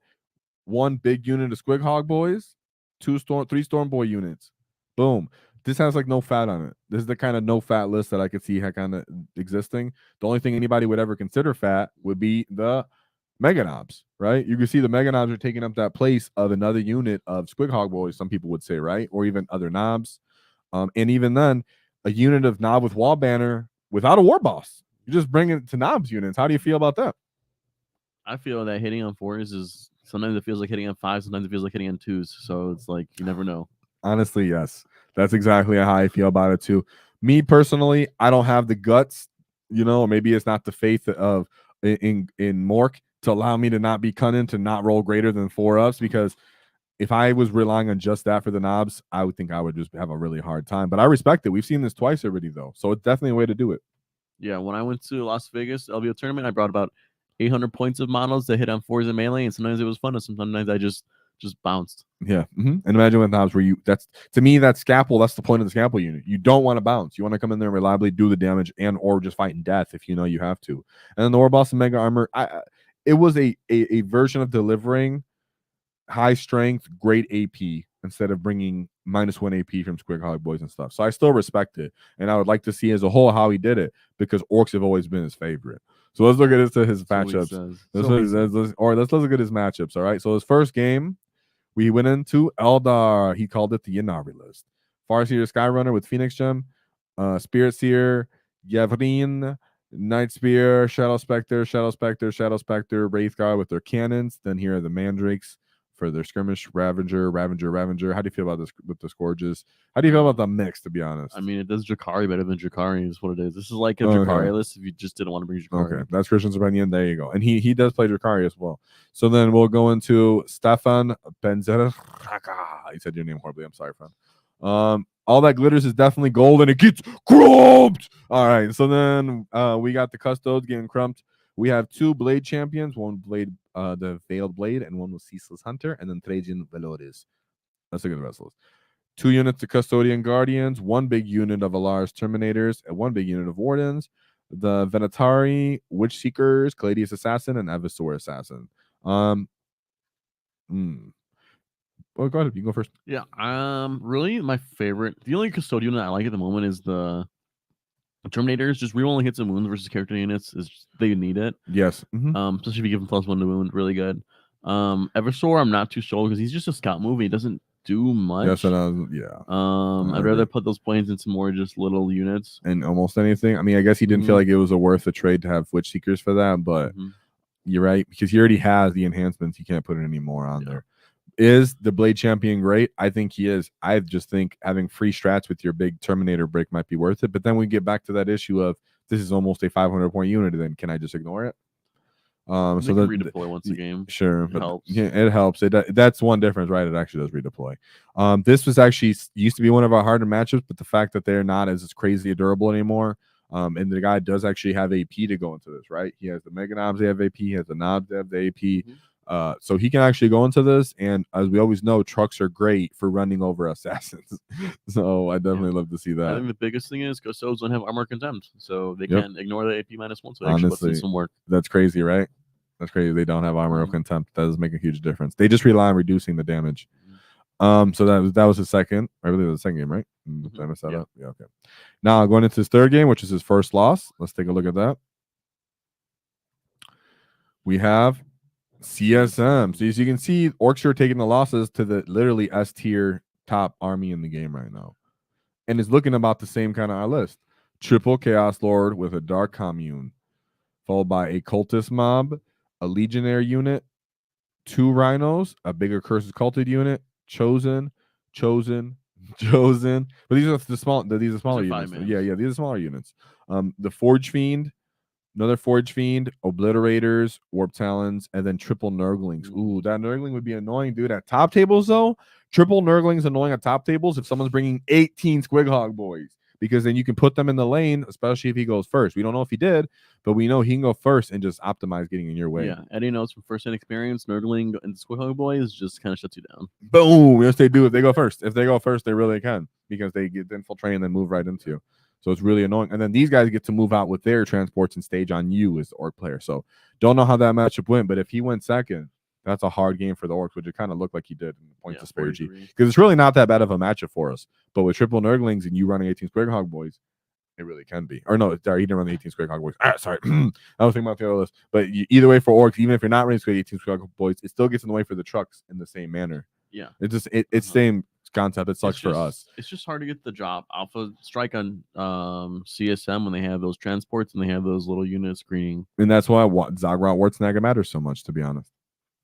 1 big unit of Squighog Boys, 3 Storm Boy units. Boom. This has like no fat on it. This is the kind of no fat list that I could see kind of existing. The only thing anybody would ever consider fat would be the Mega Knobs, right? You can see the Mega Knobs are taking up that place of another unit of Squighog Boys, some people would say, right? Or even other knobs. And even then, a unit of Knob with Wall Banner without a Warboss. You just bring it to Knobs units. How do you feel about that? I feel that hitting on 4s is sometimes it feels like hitting on 5s, sometimes it feels like hitting on 2s. So it's like you never know. Honestly, yes. That's exactly how I feel about it too. Me personally, I don't have the guts, you know, maybe it's not the faith of in Mork to allow me to not be cunning, to not roll greater than 4 ups, because if I was relying on just that for the knobs, I would think I would just have a really hard time. But I respect it. We've seen this twice already, though. So it's definitely a way to do it. Yeah, when I went to Las Vegas LVO tournament, I brought about 800 points of models that hit on 4s and melee, and sometimes it was fun, and sometimes I just bounced. Yeah. And imagine with knobs where that's to me, that scalpel, that's the point of the scalpel unit. You don't want to bounce. You want to come in there and reliably do the damage and or just fight in death if you know you have to. And then the Warboss and Mega Armor, it was a version of delivering high strength, great AP instead of bringing -1 AP from Squighog Boys and stuff. So I still respect it. And I would like to see as a whole how he did it, because Orks have always been his favorite. So let's look at his matchups. Let's look at his matchups. All right. So his first game, we went into Eldar. He called it the Inari list. Farseer Skyrunner with Phoenix Gem, Spirit Seer, Yevrin, Night Spear, Shadow Spectre, Wraithguard with their cannons. Then here are the Mandrakes for their skirmish, Ravager. How do you feel about this with the Scourges? How do you feel about the mix, to be honest? I mean, it does Drakari better than Drakari is what it is. This is like a Drakari list if you just didn't want to bring Drakari. Okay, that's Christian's opinion. There you go. And he does play Drakari as well. So then we'll go into Stefan Benzer. He said your name horribly. I'm sorry, friend. All that glitters is definitely gold, and it gets crumped. All right, so then we got the Custodes getting crumped. We have 2 Blade champions, one Blade, the Veiled Blade, and one was Ceaseless Hunter, and then Trajan Velores. Let's look at the rest of those. 2 units of Custodian Guardians, 1 big unit of Alar's Terminators, and 1 big unit of Wardens. The Venatari, Witch Seekers, Caladius Assassin, and Evisor Assassin. Well, go ahead. You go first. Yeah. Really, my favorite, the only Custodian that I like at the moment is the Terminators. Just rerolling hits and wounds versus character units is just, they need it. Yes. Especially if you give him +1 to wound, really good. Evisor, I'm not too sure because he's just a scout movie. He doesn't do much. Yes, and yeah. I'd rather put those points into more just little units and almost anything. I mean, I guess he didn't feel like it was worth a trade to have Witch Seekers for that, but you're right, because he already has the enhancements. You can't put any more on there. Is the Blade Champion great? I think he is. I just think having free strats with your big Terminator break might be worth it. But then we get back to that issue of this is almost a 500-point unit. And then can I just ignore it? So that redeploy once a game. Sure, it helps. Yeah, it helps. That's one difference, right? It actually does redeploy. This was actually used to be one of our harder matchups, but the fact that they're not as crazy durable anymore. And the guy does actually have AP to go into this, right? He has the Mega Knobs, they have AP. He has the Knobs, they have the AP. So he can actually go into this, and as we always know, trucks are great for running over assassins. So I definitely love to see that. I think the biggest thing is Custodes don't have armor contempt, so they can ignore the AP -1. So it actually puts in some work. That's crazy, right? That's crazy. They don't have armor of contempt. That does make a huge difference. They just rely on reducing the damage. So that was his second. I believe it was the second game, right? Did I mess that Yeah. up? Yeah. Okay. Now going into his third game, which is his first loss. Let's take a look at that. We have CSM. So as you can see, Orks are taking the losses to the literally S tier top army in the game right now, and is looking about the same kind of list: triple Chaos Lord with a Dark Commune, followed by a Cultist Mob, a Legionnaire unit, 2 Rhinos, a bigger Curses Culted unit, Chosen. But these are the small. These are smaller units. Yeah, these are smaller units. The Forge Fiend, another Forge Fiend, Obliterators, Warp Talons, and then triple Nurglings. Ooh, that Nurgling would be annoying, dude. At top tables, though, triple Nurglings annoying at top tables if someone's bringing 18 Squighog boys, because then you can put them in the lane, especially if he goes first. We don't know if he did, but we know he can go first and just optimize getting in your way. Yeah, Eddie knows from first-hand experience, Nurgling and Squighog Boys just kind of shuts you down. Boom! Yes, they do. If they go first, they really can, because they get infiltrate and then move right into you. So it's really annoying. And then these guys get to move out with their transports and stage on you as the Orc player. So don't know how that matchup went, but if he went second, that's a hard game for the Orcs, which it kind of looked like he did in the point disparity. Because it's really not that bad of a matchup for us. But with triple Nurglings and you running 18 Squighog boys, it really can be. Or no, sorry, he didn't run the 18 Squighog boys. Sorry. I was thinking about the other list. But either way for Orcs, even if you're not running 18 Squighog boys, it still gets in the way for the trucks in the same manner. Yeah. It's same concept. It sucks for us. It's just hard to get the job alpha strike on CSM when they have those transports and they have those little units screening. And that's why Ghazghkull Wartrike matters so much, to be honest.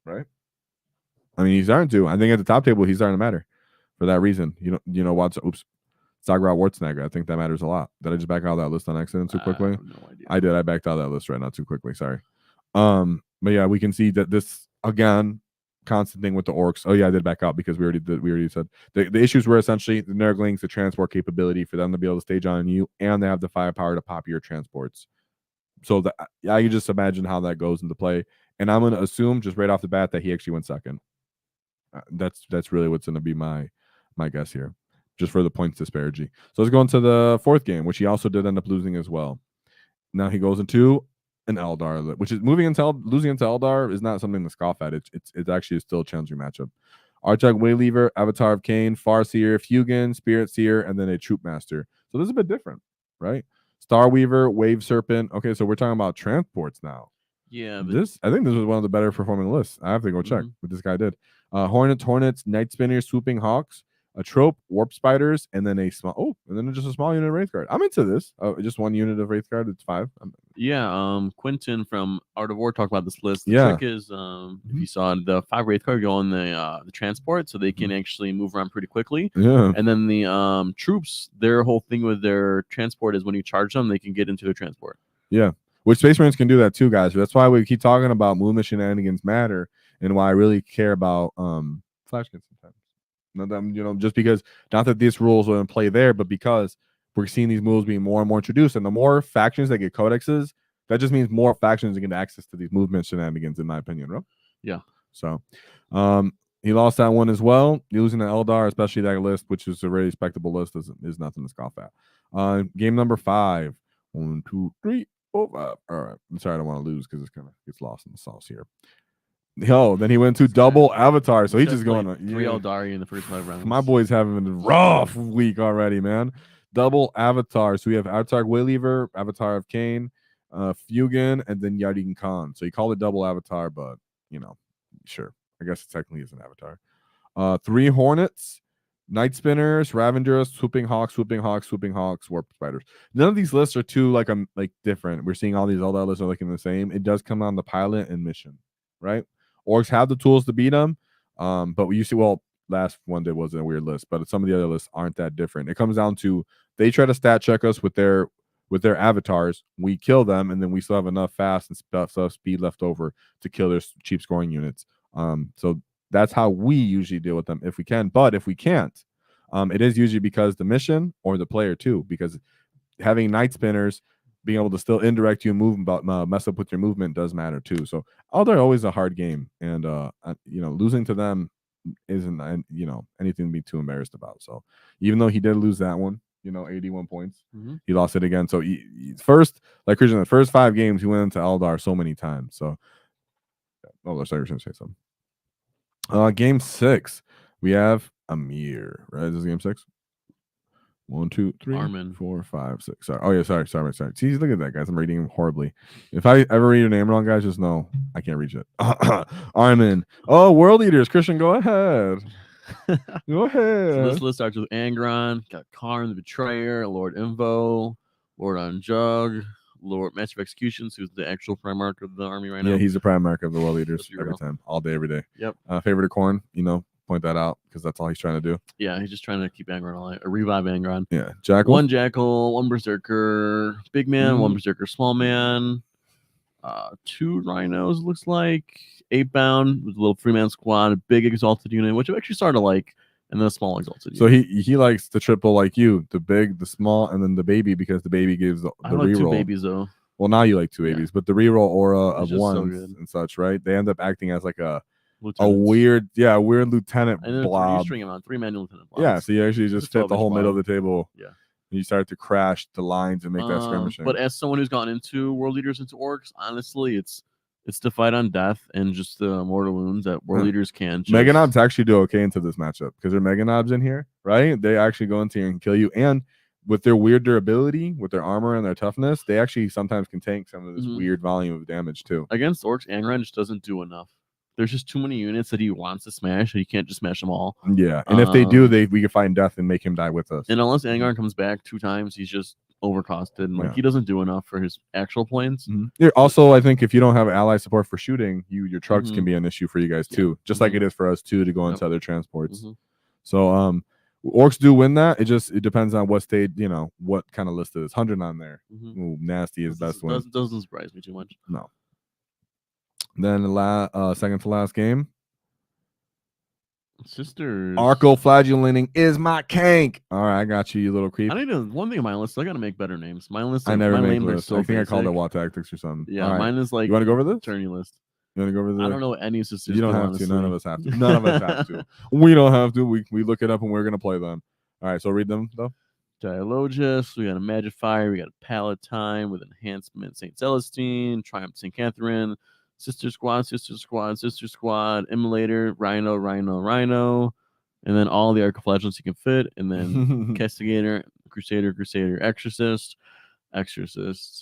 Right? I mean, he's starting to. I think at the top table, he's starting to matter for that reason. You know what's Ghazghkull Wartrike. I think that matters a lot. Did I just back out of that list on accident too quickly? I have no idea. I did. I backed out of that list right now too quickly. Sorry. But yeah, we can see that this again. Constant thing with the Orcs. Oh yeah, I did back out because we already said the issues were essentially the Nurglings, the transport capability for them to be able to stage on you, and they have the firepower to pop your transports. So I can just imagine how that goes into play. And I'm going to assume just right off the bat that he actually went second. That's really what's going to be my guess here, just for the points disparity. So let's go into the fourth game, which he also did end up losing as well. Now he goes into an Eldar, which is losing into Eldar is not something to scoff at. It's actually still a challenging matchup. Archag Wayleaver, Avatar of Cain, Farseer, Fugan, Spirit Seer, and then a Troop Master. So this is a bit different, right? Star Weaver, Wave Serpent. Okay, so we're talking about transports now. Yeah, I think this was one of the better performing lists. I have to go check what this guy did. Hornets, Night Spinners, Swooping Hawks, a trope, warp spiders, and then just a small unit of Wraith Guard. I'm into this. Just one unit of Wraith Guard. It's 5. Quentin from Art of War talked about this list. The Yeah. trick is, if you saw the 5 Wraith Guard go on the transport, so they can actually move around pretty quickly. Yeah. And then the troops, their whole thing with their transport is when you charge them, they can get into their transport. Yeah. Which Space Marines can do that too, guys. That's why we keep talking about movement shenanigans matter, and why I really care about flash kits sometimes. Just because, not that these rules are in play there, but because we're seeing these moves being more and more introduced, and the more factions that get codexes, that just means more factions get access to these movement shenanigans, in my opinion, bro. Yeah. So, he lost that one as well. Losing the Eldar, especially that list, which is a very respectable list, is nothing to scoff at. Game number 5. 1, 2, 3, 4, 5. All right. I'm sorry, I don't want to lose because it's kind of gets lost in the sauce here. Then he went to double Avatar, so he's just going 3 Eldari in the first 5 rounds. My boy's having a rough week already, man. Double Avatar. So we have Avatar Wayleaver, Avatar of Cain, Fugan, and then Yadin Khan. So he called it double Avatar, but sure. I guess it technically is an Avatar. 3 Hornets, Night Spinners, Ravengers, Swooping Hawks, Warp Spiders. None of these lists are too different. We're seeing all these Eldar lists are looking the same. It does come on the pilot and mission, right? Orcs have the tools to beat them, but last one was a weird list, but some of the other lists aren't that different. It comes down to they try to stat check us with their avatars, we kill them, and then we still have enough fast and stuff speed left over to kill their cheap scoring units. So that's how we usually deal with them if we can. But if we can't, it is usually because the mission or the player too, because having Night Spinners, being able to still indirect you and move, mess up with your movement does matter too. So they're always a hard game, and losing to them isn't anything to be too embarrassed about. So even though he did lose that one, 81 points, he lost it again. So he first, like Christian, the first 5 games he went into Eldar so many times. So sorry, I was going to say something. Game 6, we have Amir, right? Is this game 6? 1, 2, 3, Armin. 4, 5, 6. Sorry. Oh yeah, sorry. See, look at that, guys. I'm reading him horribly. If I ever read your name wrong, guys, just know I can't reach it. Armin. Oh, World Eaters. Christian, go ahead. Go ahead. So this list starts with Angron, got Karn the Betrayer, Lord Invo, Lord Unjug, Lord Master of Executions, who's the actual Primarch of the army right now. Yeah, he's the Primarch of the World Eaters Let's be every real. time, all day, every day. Yep. Favorite of Corn, point that out because that's all he's trying to do. Yeah, he's just trying to keep Angron alive, or revive Angron. Yeah, Jackal. 1 Jackal, 1 Berserker, big man, 1 Berserker, small man, 2 Rhinos, looks like, 8 bound with a little 3-man squad, a big exalted unit, which I've actually started to like, and then a small exalted So unit. he likes the triple like you, the big, the small, and then the baby because the baby gives the I like 2 reroll. babies though. Well, now you like 2 babies, but the reroll aura It's of just so ones good. and such, right? They end up acting as like a Lieutenants. weird lieutenant And then you blob. string him on 3-man lieutenant blobs. Yeah, so you actually just fit the 12-inch whole middle blob. of the table. Yeah. And you start to crash the lines and make that skirmishing. But as someone who's gone into World Leaders into Orks, honestly, it's to fight on death and just the mortal wounds that World Leaders can. Mega Knobs actually do okay into this matchup because they're Mega Knobs in here, right? They actually go into here and kill you. And with their weird durability, with their armor and their toughness, they actually sometimes can tank some of this weird volume of damage too. Against Orks, Angron just doesn't do enough. There's just too many units that he wants to smash, and he can't just smash them all. Yeah, and if they do, we can find death and make him die with us. And unless Angron comes back 2 times, he's just overcosted, and he doesn't do enough for his actual planes. Also, I think if you don't have ally support for shooting, your trucks can be an issue for you guys too, just like it is for us too to go into other transports. So Orks do win that. It depends on what state, what kind of list it is. 100 on there. Ooh, nasty is best win. Doesn't surprise me too much. No. Then the second to last game. Sisters. Arco-flagellating is my kank. All right, I got you, you little creep. I need one thing on my list. I gotta make better names. My list. I never make names lists. so I think basic. I called it WAAAGH Tactics or something. Yeah, right. mine is like. You want to go over this? Tourney list. You want to go over this? I don't know any sisters. You don't do, have honestly. to. None of us have to. None of us have to. We don't have to. We look it up and we're gonna play them. All right, so read them though. Dialogus, we got a Magifier, we got a Palatine with enhancement St. Celestine, Triumph St. Catherine, Sister Squad, Immolator, Rhino, and then all the Arcoflagellants you can fit, and then Castigator, Crusader, Exorcist.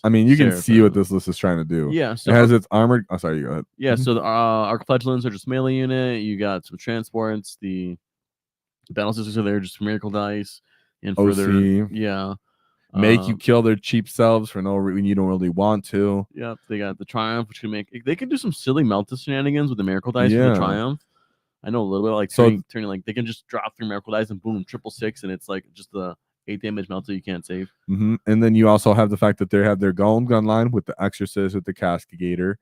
I mean, you can see what this list is trying to do. Yeah, so it has its armored. Oh, sorry, you go ahead. Yeah, so the Arcoflagellants are just melee unit. You got some transports. The battle sisters are there, just miracle dice. And for their, make you kill their cheap selves for no reason you don't really want to. Yep, they got the Triumph, which can they can do some silly melted shenanigans with the miracle dice for the Triumph. I know a little bit like turning like they can just drop 3 miracle dice and boom, 666, and it's like just the 8 damage melted you can't save. And then you also have the fact that they have their gun line with the Exorcist, with the Castigator.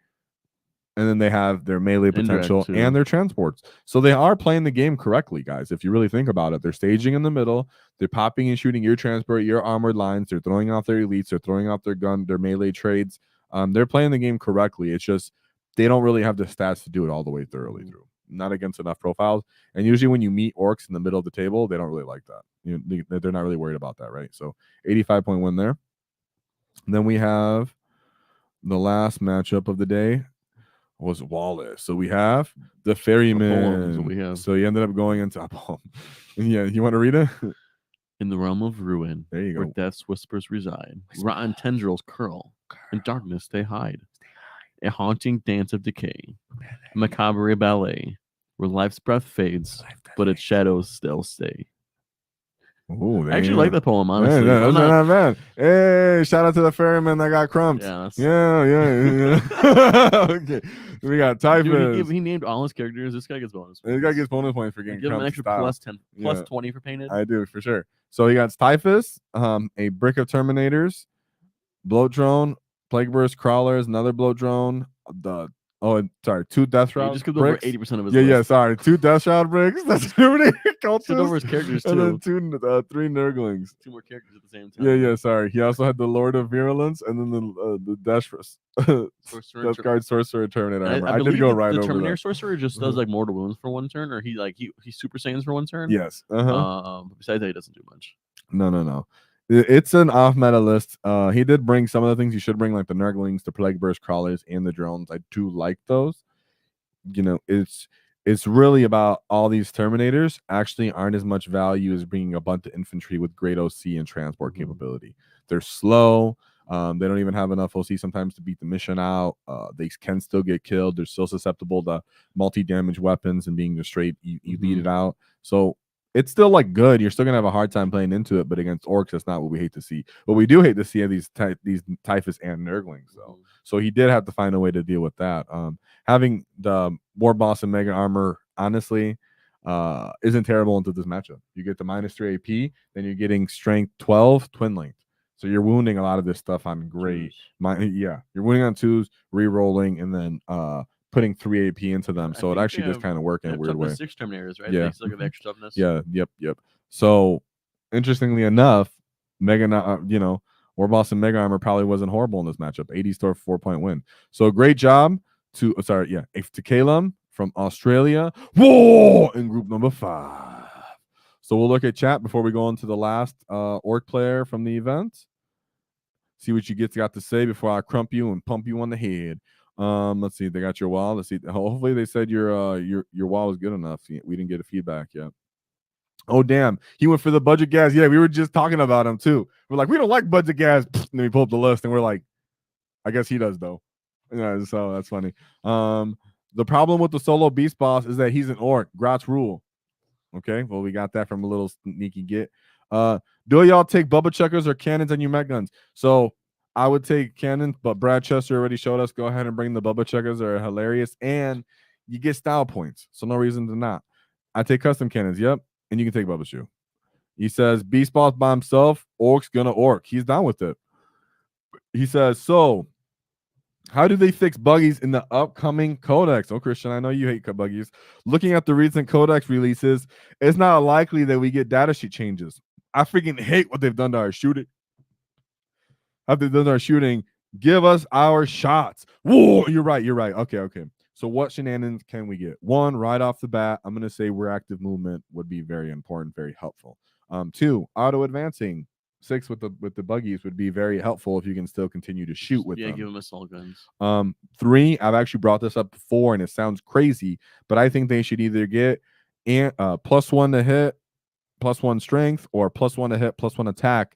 And then they have their melee potential and their transports. So they are playing the game correctly, guys. If you really think about it, they're staging in the middle. They're popping and shooting your transport, your armored lines. They're throwing off their elites. They're throwing off their gun, their melee trades. They're playing the game correctly. It's just they don't really have the stats to do it all the way thoroughly through. Not against enough profiles. And usually when you meet Orks in the middle of the table, they don't really like that. They're not really worried about that, right? So 85-point win there. And then we have the last matchup of the day. Was Wallace. So we have the Ferryman. So he ended up going into a poem. Yeah, you want to read it? In the realm of ruin, there you go. Where death's whispers reside, rotten tendrils curl, in darkness they hide. A haunting dance of decay, a macabre ballet, where life's breath fades, but its shadows still stay. Ooh, I actually like that poem, honestly. Man, not bad. Hey, shout out to the ferryman that got crumped. Yeah. Okay. We got Typhus. Dude, he named all his characters. This guy gets bonus points. This guy gets bonus points for getting give him an extra style. plus 10, plus 20 for painted. I do, for sure. So he got Typhus, a brick of Terminators, Bloat Drone, Plague Burst Crawlers, another Bloat Drone, 2 Death Shroud. He just gives over 80% of his list. Sorry. 2 Death Shroud bricks. That's Terminator cultists. Over his characters too. And then 3 Nurglings. 2 more characters at the same time. Yeah. Sorry. He also had the Lord of Virulence and then the Death Guard Sorcerer Terminator armor. I did go right over that. The Terminator Sorcerer just does like mortal wounds for 1 turn, or he Super Saiyans for 1 turn. Yes. Besides that, he doesn't do much. No. It's an off-meta list. He did bring some of the things you should bring, like the Nurglings, the Plague Burst Crawlers, and the drones. I do like those. It's it's really about all these Terminators actually aren't as much value as bringing a bunch of infantry with great OC and transport capability. They're slow. They don't even have enough OC sometimes to beat the mission out. They can still get killed. They're still susceptible to multi-damage weapons and being just straight, you beat it out. So it's still like good. You're still gonna have a hard time playing into it, but against Orks, that's not what we hate to see. What we do hate to see are these Typhus and Nurglings, though. So he did have to find a way to deal with that. Having the Warboss and Mega Armor, honestly, isn't terrible into this matchup. You get the -3 AP, then you're getting Strength 12, Twin Length. So you're wounding a lot of this stuff on great. You're wounding on 2s, re-rolling, and then putting 3 AP into them. So it actually does kind of work in a weird way. 6 Terminators, right? Yeah. They still get the extra toughness. Yeah. Yep. So interestingly enough, Warboss and Mega Armor probably wasn't horrible in this matchup. 80 store 4-point win. So great job to Calum from Australia. Whoa! In group number 5. So we'll look at chat before we go into the last Ork player from the event. See what you got to say before I crump you and pump you on the head. Let's see. They got your wall. Let's see. Hopefully they said your wall was good enough. We didn't get a feedback yet. Oh, damn. He went for the budget gas. Yeah, we were just talking about him, too. We're like, we don't like budget gas. And then we pull up the list, and we're like, I guess he does, though. Yeah, so that's funny. The problem with the solo beast boss is that he's an orc. Grot's rule. Okay, well, we got that from a little sneaky get. Do y'all take bubba chuckers or cannons on your mech guns? So I would take cannons, but Brad Chester already showed us. Go ahead and bring the bubba chuckers. They're hilarious, and you get style points, so no reason to not. I take custom cannons. Yep. And you can take Bubba Shoe. He says, Beast Boss by himself, Ork's gonna Ork. He's down with it. He says, so how do they fix buggies in the upcoming codex? Oh, Christian, I know you hate buggies. Looking at the recent codex releases, it's not likely that we get data sheet changes. I freaking hate what they've done to our shooting. After they've done to our shooting, give us our shots. Whoa, you're right. Okay. So what shenanigans can we get? 1, right off the bat, I'm going to say reactive movement would be very important, very helpful. 2, auto advancing. 6 with the buggies would be very helpful if you can still continue to shoot with them. Yeah, give them assault guns. 3, I've actually brought this up before, and it sounds crazy, but I think they should either get +1 to hit, +1 strength, or +1 to hit, +1 attack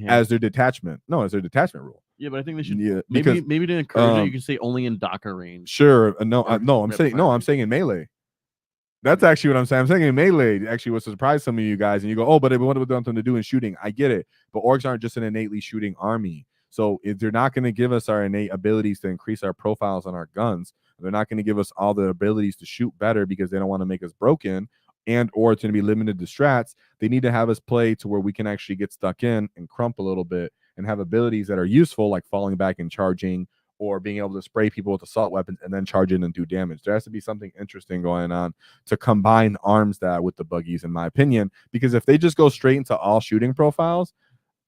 as their detachment. No, as their detachment rule. Yeah, but I think they should. Yeah, maybe to encourage it, you can say only in Docker range. Sure. I'm saying in melee. That's actually what I'm saying. I'm saying in melee actually was surprise some of you guys, and you go, oh, but what about them to do in shooting? I get it, but orcs aren't just an innately shooting army. So if they're not going to give us our innate abilities to increase our profiles on our guns, they're not going to give us all the abilities to shoot better because they don't want to make us broken, and or it's going to be limited to strats. They need to have us play to where we can actually get stuck in and crump a little bit and have abilities that are useful, like falling back and charging, or being able to spray people with assault weapons and then charge in and do damage. There has to be something interesting going on to combine arms that with the buggies, in my opinion, because if they just go straight into all shooting profiles,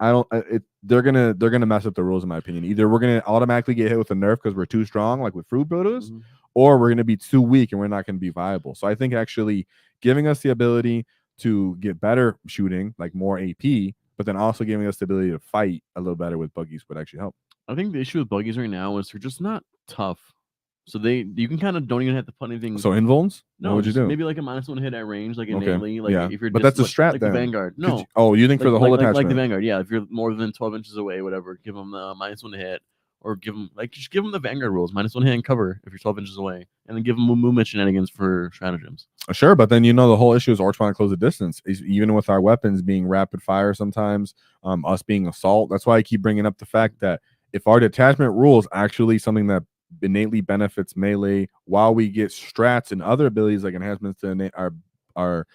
they're gonna mess up the rules, in my opinion. Either we're gonna automatically get hit with a nerf because we're too strong, like with Fruit Builders, or we're gonna be too weak and we're not gonna be viable. So I think actually giving us the ability to get better shooting, like more AP, but then also giving us the ability to fight a little better with buggies would actually help. I think the issue with buggies right now is they're just not tough. So you can kind of don't even have to put anything. So invulns? No, what would you do? Maybe like a -1 hit at range, like innately. Okay. Like if you're but that's a strat like then. the Vanguard. No. You think for the whole attachment? Like the Vanguard, yeah. If you're more than 12 inches away, whatever, give them the -1 to hit, or just give them the Vanguard rules, -1 hit and cover if you're 12 inches away, and then give them movement shenanigans for stratagems. Sure, but then the whole issue is Orcs want to close the distance. Even with our weapons being rapid fire sometimes, us being assault. That's why I keep bringing up the fact that if our detachment rule is actually something that innately benefits melee, while we get strats and other abilities like enhancements to our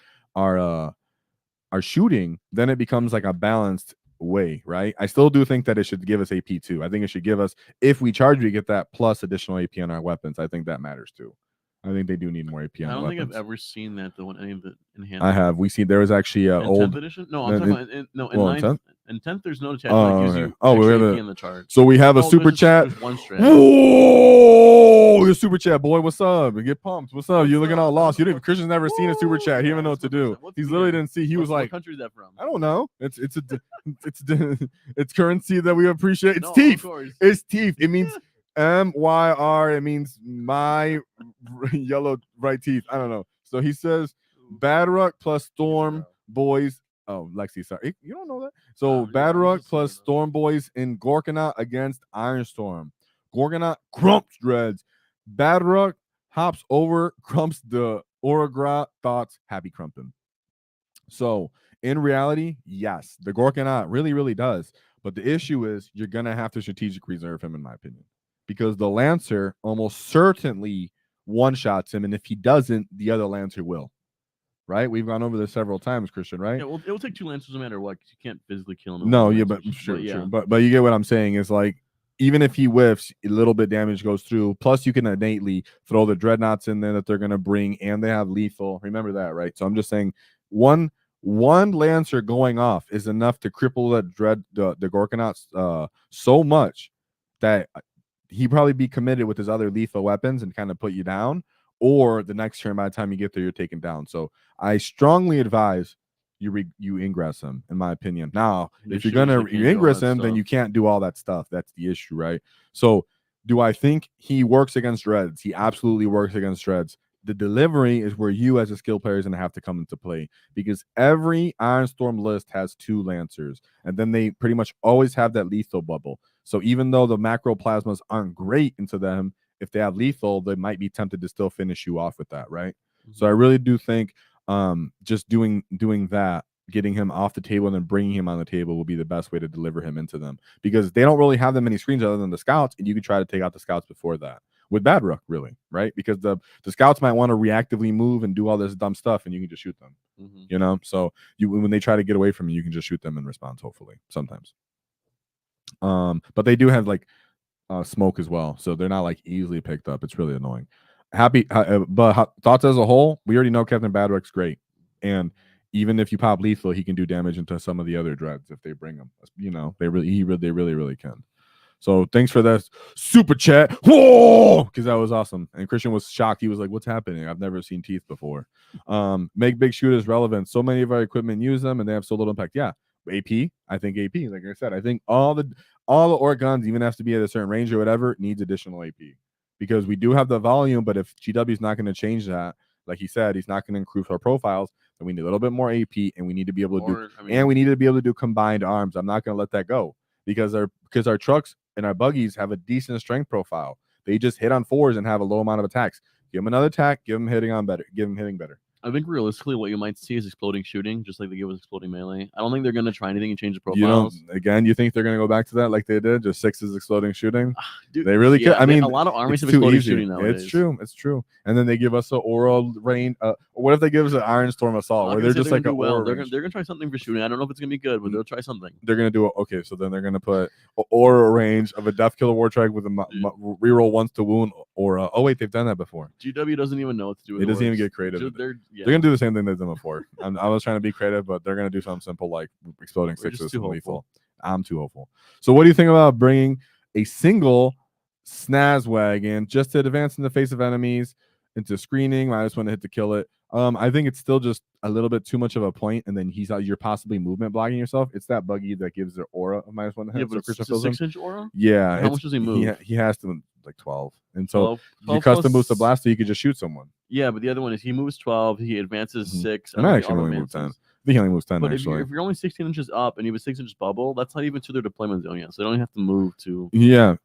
shooting, then it becomes like a balanced way, right? I still do think that it should give us AP too. I think it should give us, if we charge, we get that plus additional AP on our weapons. I think that matters too. I think they do need more AP on. I don't think weapons. I've ever seen that any of the enhanced. I have. We see there was actually an old 10th edition. No, I'm talking about in 9th. In 10th, there's no attachment. Oh, gives okay. you We have in the chart. So we have a super chat. There's one strat. Whoa, your super chat, boy. What's up? Get pumped. What's up? You're looking all lost. Christian's never seen a super chat. He didn't know what to do. He's literally didn't see. He was like, "What country is that from?" I don't know. It's currency that we appreciate. It's teeth. It's teeth. It means MYR. It means my yellow right teeth. I don't know. So he says Badrock plus Storm Boyz. Oh, Lexi, sorry. You don't know that. So Badrock plus Storm Boyz in Gorkanaut against Ironstorm. Gorkanaut crumps dreads. Badrock hops over, crumps the Oragra thoughts, happy crumping. So in reality, yes, the Gorkanaut really, really does. But the issue is you're going to have to strategic reserve him, in my opinion, because the Lancer almost certainly one-shots him. And if he doesn't, the other Lancer will. Right? We've gone over this several times, Christian, right? Yeah, well, it will take 2 Lancers no matter what, 'cause you can't physically kill him. No, yeah, but sure, sure. But you get what I'm saying is like, even if he whiffs, a little bit damage goes through. Plus, you can innately throw the dreadnoughts in there that they're going to bring, and they have lethal. Remember that, right? So I'm just saying one Lancer going off is enough to cripple the Gorkanauts so much that he'd probably be committed with his other lethal weapons and kind of put you down. Or the next turn, by the time you get there, you're taken down. So I strongly advise you ingress him, in my opinion. Now, if you're gonna ingress him, then you can't do all that stuff. That's the issue, right? So, do I think he works against dreads? He absolutely works against dreads. The delivery is where you, as a skill player, is gonna have to come into play, because every Ironstorm list has 2 Lancers, and then they pretty much always have that lethal bubble. So even though the macro plasmas aren't great into them, if they have lethal, they might be tempted to still finish you off with that, right? Mm-hmm. So I really do think just doing that, getting him off the table and then bringing him on the table will be the best way to deliver him into them, because they don't really have that many screens other than the scouts, and you can try to take out the scouts before that with Badrock, really, right? Because the scouts might want to reactively move and do all this dumb stuff, and you can just shoot them, you know? So when they try to get away from you can just shoot them in response, hopefully, sometimes. But they do have like smoke as well, so they're not like easily picked up. It's really annoying. But thoughts as a whole, we already know Captain Badrock's great, and even if you pop lethal, he can do damage into some of the other dreads if they bring him. You know, they really can. So thanks for that super chat. Whoa, because that was awesome. And Christian was shocked. He was like, "What's happening? I've never seen teeth before." Make big shooters relevant. So many of our equipment use them, and they have so little impact. Yeah, AP. I think AP. Like I said, I think all the Ork guns, even have to be at a certain range or whatever, needs additional AP, because we do have the volume. But if GW is not going to change that, like he said, he's not going to improve our profiles, then we need a little bit more AP, and we need to be able to we need to be able to do combined arms. I'm not going to let that go, because our trucks and our buggies have a decent strength profile. They just hit on 4s and have a low amount of attacks. Give them another attack. Give them hitting better. I think realistically, what you might see is exploding shooting, just like they give us exploding melee. I don't think they're going to try anything and change the profiles. You think they're going to go back to that like they did, just 6s exploding shooting? Dude, they really could. I mean, a lot of armies have exploding shooting nowadays. It's true. And then they give us an aura rain. What if they give us an Ironstorm assault, where they're just like they're going to try something for shooting. I don't know if it's going to be good, but they'll try something. They're going to do it. Okay, so then they're going to put aura range of a Deffkilla Wartrike with a reroll once to wound aura. Oh wait, they've done that before. GW doesn't even know what to do with it. Doesn't even get creative. They're going to do the same thing they've done before. I was trying to be creative, but they're going to do something simple like exploding 6s and lethal. I'm too hopeful. So what do you think about bringing a single Snazwag in just to advance in the face of enemies into screening? I just want to hit to kill it. I think it's still just a little bit too much of a point, and then you're possibly movement blocking yourself. It's that buggy that gives their aura of -1 to hit. Yeah, but so it's a 6-inch aura? Yeah. How much does he move? He has to like 12. And so 12 you custom boost the blaster, you could just shoot someone. Yeah, but the other one is he moves 12, he advances 6. And I actually only move 10. I think he only moves 10, but actually. If you're only 16 inches up and you have a 6-inch bubble, that's not even to their deployment zone yet. So they don't have to move to. Yeah,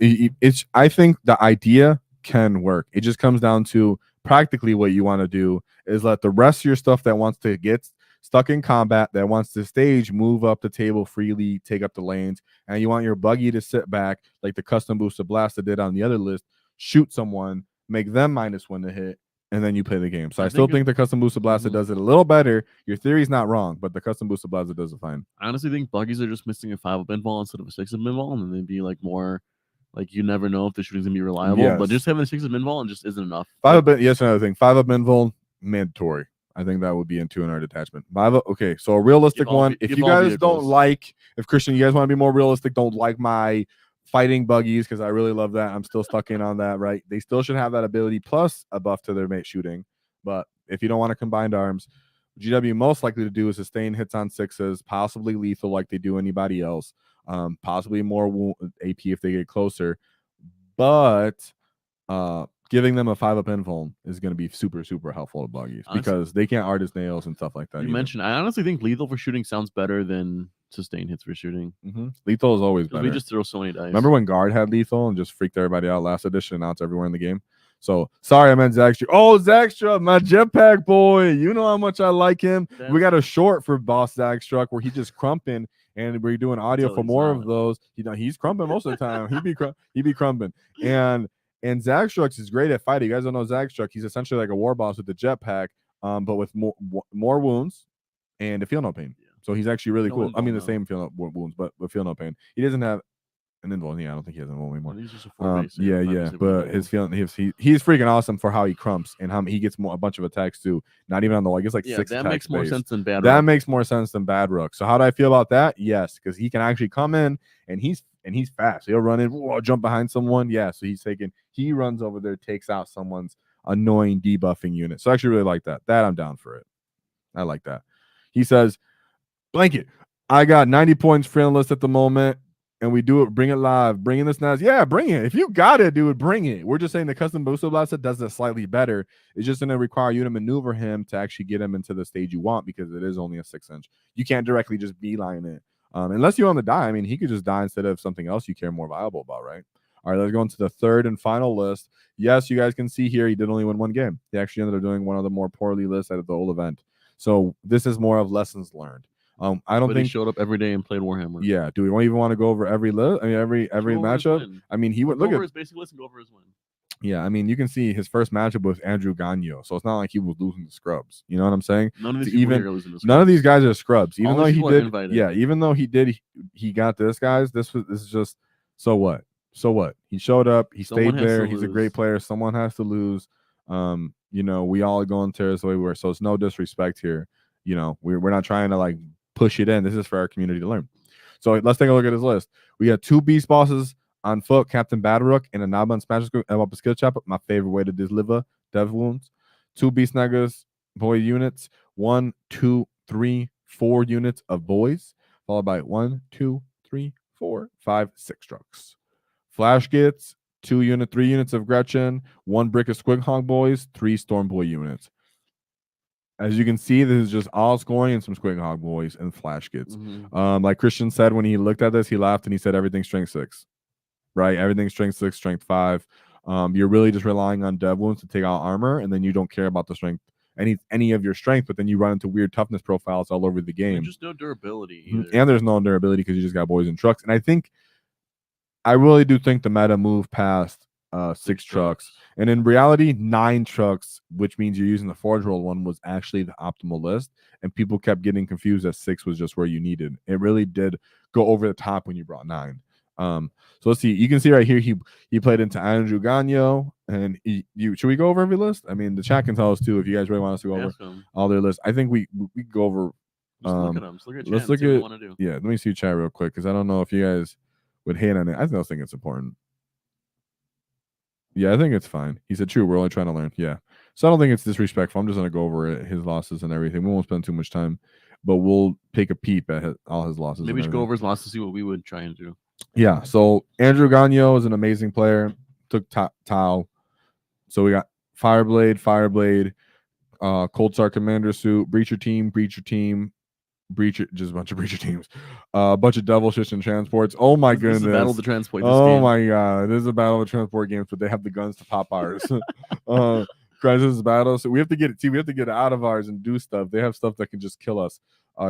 I think the idea can work. It just comes down to practically what you want to do is let the rest of your stuff that wants to get stuck in combat, that wants to stage, move up the table freely, take up the lanes, and you want your buggy to sit back like the custom boosted blaster did on the other list, shoot someone, make them -1 to hit, and then you play the game. So I still think the custom boosted blaster does it a little better. Your theory's not wrong, but the custom boosted blaster does it fine. I honestly think buggies are just missing a 5-up invul instead of a 6-up invul, and then they'd be like more like you never know if the shooting's gonna be reliable. Yes. But just having a 6-up invul just isn't enough. 5-up, yes, another thing. 5-up invul mandatory. I think that would be in our detachment. 5-up, okay. So a realistic one. If you guys don't like, if Christian, you guys want to be more realistic, don't like my fighting buggies, because I really love that. I'm still stuck in on that, right? They still should have that ability plus a buff to their mate shooting. But if you don't want to combine arms, GW most likely to do is sustain hits on 6s, possibly lethal like they do anybody else, possibly more AP if they get closer. But giving them a 5-up info is going to be super, super helpful to buggies because they can't artist nails and stuff like that. You mentioned, I honestly think lethal for shooting sounds better than sustained hits for shooting. Lethal is always better. We just throw so many dice. Remember when guard had lethal and just freaked everybody out last edition? Now it's everywhere in the game. So sorry, I meant Zagstra. Oh, Zagstra, my jetpack boy. You know how much I like him. We got a short for Boss Zagstruck where he just crumping, and we're doing audio for more of those. He's crumping most of the time. He be crumping. And Zagstruck is great at fighting. You guys don't know Zagstruck. He's essentially like a war boss with the jetpack, but with more wounds and to feel no pain. So he's actually really cool. I mean, the same feel no wounds, but feel no pain. He doesn't have an invuln. Yeah, I don't think he has an invuln anymore. But his feeling, he's freaking awesome for how he crumps and how he gets a bunch of attacks too. Not even on the wall. He gets like 6 attacks. That makes more sense than Bad Rook. That makes more sense than Bad Rook. So how do I feel about that? Yes, because he can actually come in and he's fast. He'll run in, jump behind someone. Yeah, so he runs over there, takes out someone's annoying debuffing unit. So I actually really like that. That I'm down for it. I like that. He says, Blanket, I got 90 points friend list at the moment, and we do it, bring it live, bring in the snaps. Yeah, bring it. If you got it, dude, bring it. We're just saying the custom booster blaster does it slightly better. It's just going to require you to maneuver him to actually get him into the stage you want because it is only a 6-inch. You can't directly just beeline it. Unless you want to die. I mean, he could just die instead of something else you care more viable about, right? All right, let's go into the third and final list. Yes, you guys can see here he did only win 1 game. He actually ended up doing one of the more poorly lists out of the whole event. So this is more of lessons learned. I don't think he showed up every day and played Warhammer. Yeah. Do we even want to go over every list? I mean, every matchup. I mean, he would look at his basic list and go over his win. Yeah, I mean, you can see his first matchup was Andrew Gagno, so it's not like he was losing to scrubs. You know what I'm saying? None of these guys are scrubs. Even though he did, invited. Yeah, even though he did, he got this, guys. This is just so what? So what? He showed up. He stayed there. He's a great player. Someone has to lose. You know, we all go into this way where, so it's no disrespect here. You know, we're not trying to like push it in. This is for our community to learn. So let's take a look at his list. We got 2 beast bosses on foot, Captain Badrook, and a Naba and Smash Scoop, and skill chopper. My favorite way to deliver dev wounds. 2 beast Snaggas, boy units. 1, 2, 3, 4 units of boys, followed by 1, 2, 3, 4, 5, 6 trucks. Flash gets 3 units of Gretchen, 1 brick of Squighog boys, 3 Storm Boy units. As you can see, this is just all scoring and some Squighog boys and flash gets. Like Christian said when he looked at this, he laughed and he said everything's strength 6. Right? Everything's strength 6, strength 5. You're really just relying on dev wounds to take out armor, and then you don't care about the strength, any of your strength, but then you run into weird toughness profiles all over the game. There's just no durability either. And there's no durability because you just got boys and trucks. And I really do think the meta move past 6 trucks. And in reality, 9 trucks, which means you're using the Forge Roll one, was actually the optimal list. And people kept getting confused that 6 was just where you needed. It really did go over the top when you brought 9. So let's see. You can see right here he played into Andrew Gagno, and should we go over every list? I mean, the chat can tell us too if you guys really want us to go over all their lists. I think we go over. Look at them. Let's look at. Yeah, let me see chat real quick because I don't know if you guys would hate on it. I still think it's important. Yeah, I think it's fine. He said, true, we're only trying to learn. Yeah. So I don't think it's disrespectful. I'm just going to go over it, his losses and everything. We won't spend too much time, but we'll take a peep at all his losses. Maybe we should go over his losses to see what we would try and do. Yeah. So Andrew Gagno is an amazing player. Took Tau. So we got Fireblade, Cold Star Commander Suit, Breacher Team, just a bunch of Breacher teams, a bunch of Devil Shish and Transports. Oh my goodness! This is a battle of the transport. My god, this is a battle of the transport games, but they have the guns to pop ours. Crisis Battle. So we have to get it out of ours and do stuff. They have stuff that can just kill us.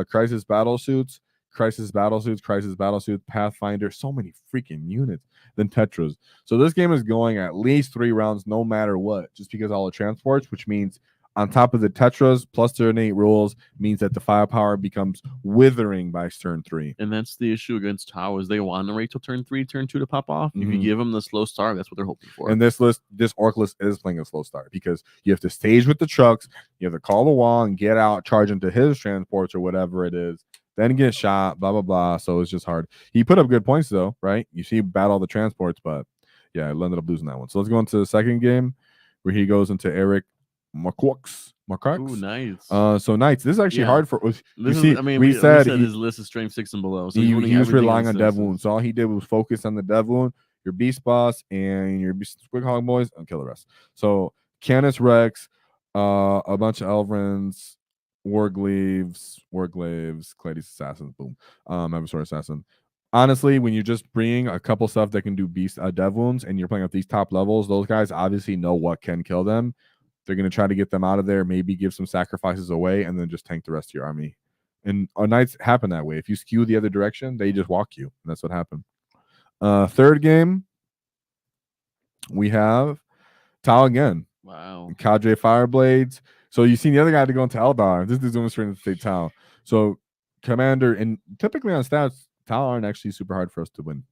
Crisis Battle Suits, Pathfinder. So many freaking units. Then Tetras. So this game is going at least 3 rounds, no matter what, just because all the transports, which means on top of the Tetras plus their innate rules means that the firepower becomes withering by turn 3. And that's the issue against Tau is they want to wait till turn 3, turn 2 to pop off. If you give them the slow start, that's what they're hoping for. And this Ork list is playing a slow start because you have to stage with the trucks, you have to call the wall and get out, charge into his transports or whatever it is, then get shot, blah, blah, blah. So it's just hard. He put up good points though, right? You see battle the transports, but yeah, I ended up losing that one. So let's go into the second game where he goes into Eric Marquarks. Ooh, nice. So Knights. This is actually hard for. We said his list is strength 6 and below. So he was relying on dev wounds. So all he did was focus on the dev wound. your Beast Boss, and your Squighog boys, and kill the rest. So Canis Rex, a bunch of Elvrins, Warglaves, Clades Assassins, boom. Avasaur Assassin. Honestly, when you're just bringing a couple stuff that can do beast dev wounds and you're playing at these top levels, those guys obviously know what can kill them. They're going to try to get them out of there, maybe give some sacrifices away, and then just tank the rest of your army. And Knights happen that way. If you skew the other direction, they just walk you. And that's what happened. Third game, we have Tau again. Wow. Cadre Fireblades. So you seen the other guy to go into Eldar. This is going straight into state Tau. So Commander, and typically on stats, Tau aren't actually super hard for us to win.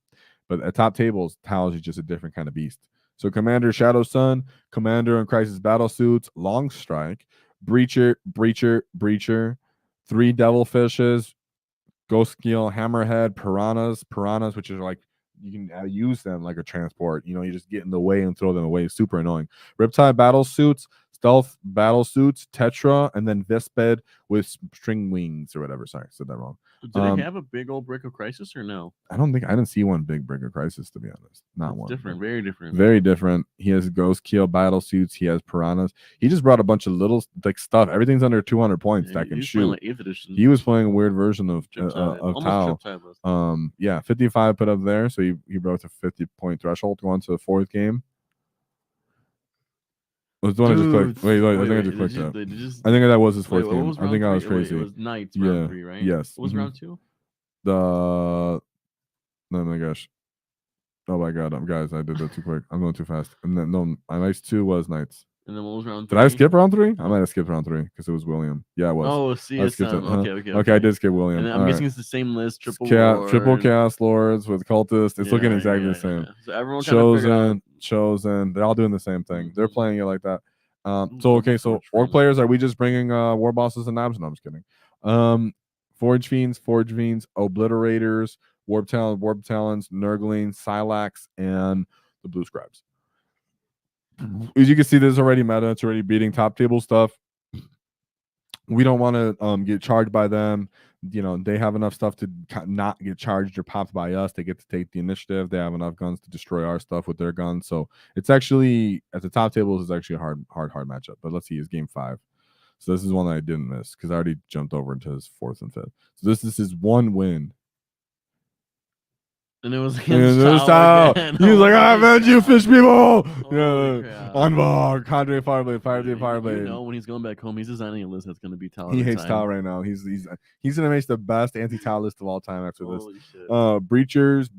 But at top tables, Tau is just a different kind of beast. So Commander Shadow Sun, Commander in Crisis Battle Suits, Long Strike, Breacher, 3 Devilfishes, Ghazghkull, Hammerhead, Piranhas, which are like, you can use them like a transport. You know, you just get in the way and throw them away. Super annoying. Riptide Battle Suits, Stealth Battle Suits, Tetra, and then Vesped with string wings or whatever. Sorry, said that wrong. Did they have a big old Brick of Crisis or no? I didn't see one big Brick of Crisis, to be honest. Not one. Different, very different. Very different. He has Ghazghkull battle suits. He has Piranhas. He just brought a bunch of little like stuff. Everything's under 200 points that can shoot. Like 8th edition. He was playing a weird version of Tau. Yeah, 55 put up there. So he broke the 50-point threshold to go on to the 4th game. Was the one I just clicked? Wait, I think I just clicked that. I think that was his 4th game. I think I was crazy. It was Knights round 3, right? Yes. What was round 2? Oh my gosh. Oh my god, guys, I did that too quick. I'm going too fast. And then my Knights 2 was Knights. And then what was round 3? Did I skip round 3? I might have skipped round 3 because it was William. Yeah, it was. Oh, CSM. Okay, I did skip William. And I'm guessing it's the same list. Triple Chaos Lords with cultists. It's looking exactly the same. Yeah. So everyone Chosen. They're all doing the same thing. They're playing it like that. So Ork players, are we just bringing war bosses and knobs? No, I'm just kidding. Forge Fiends, Obliterators, Warp Talons, Nurglings, Silax, and the Blue Scribes. As you can see, this is already meta. It's already beating top table stuff. We don't want to get charged by them. You know, they have enough stuff to not get charged or popped by us. They get to take the initiative. They have enough guns to destroy our stuff with their guns. So it's actually, at the top tables, it's actually a hard matchup. But let's see, it's game 5. So this is one that I didn't miss because I already jumped over into his 4th and 5th. So this is his 1 win. And it was against Tau. He was like, I avenge you, fish people. Yeah. Unbog, Cadre Fireblade. You know, when he's going back home, he's designing a list that's going to be Tau. He hates Tau right now. He's gonna make the best anti-Tau list of all time after this. Holy shit. Breachers.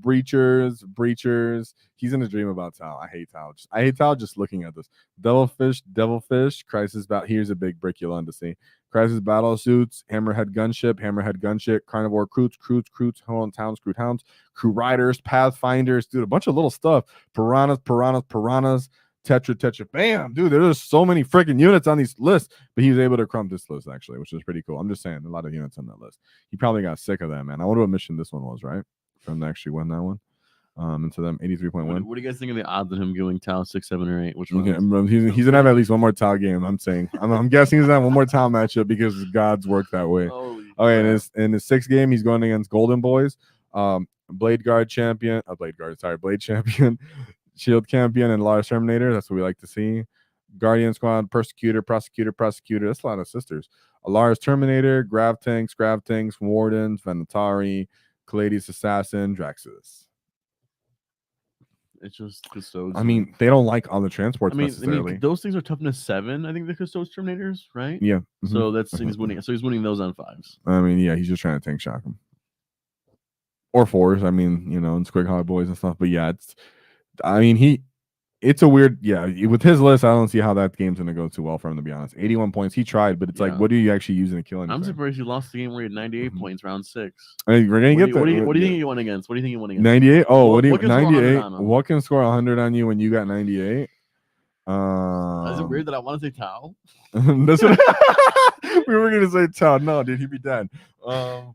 He's in a dream about Tau. I hate Tau just looking at this. Devilfish, Crisis Battle. Here's a big brick you'll to see. Crisis Battle Suits, Hammerhead Gunship, Carnivore Croots, Hounds, Crew Riders, Pathfinders, dude, a bunch of little stuff. Piranhas, Tetra. Bam, dude, there's so many freaking units on these lists, but he was able to crump this list actually, which is pretty cool. I'm just saying, a lot of units on that list. He probably got sick of that, man. I wonder what mission this one was, right? For him to actually win that one. Into them 83.1. What do you guys think of the odds of him going Tau 6, 7, or 8? Which one? Okay, he's gonna have at least one more Tau game. I'm saying. I'm guessing he's gonna have one more Tau matchup because God's work that way. Okay, in his 6th game, he's going against Golden Boys, Blade champion, Shield Champion, and Lars Terminator. That's what we like to see. Guardian Squad, Prosecutor. That's a lot of sisters. Lars Terminator, Grav Tanks, Wardens, Venatari, Calades Assassin, Draxus. It's just Custodes. I mean, they don't like all the transports necessarily. Those things are toughness 7. I think the Custodes Terminators, right? Yeah. So he's winning. So he's winning those on 5s. I mean, yeah, he's just trying to tank shock them. Or 4s. I mean, you know, and Squighog boys and stuff. But yeah, it's a weird, with his list, I don't see how that game's gonna go too well for him, to be honest. 81 points, he tried, but it's like, what are you actually using to kill anything? I'm surprised you lost the game where you had 98 points, round 6. I mean, we're gonna get there. What do you think you won against? 98? Oh, what do you 98? What can score 100 on you when you got 98? Is it weird that I want to say Tau? That's what we were gonna say Tau. No, dude, he'd be dead. I'm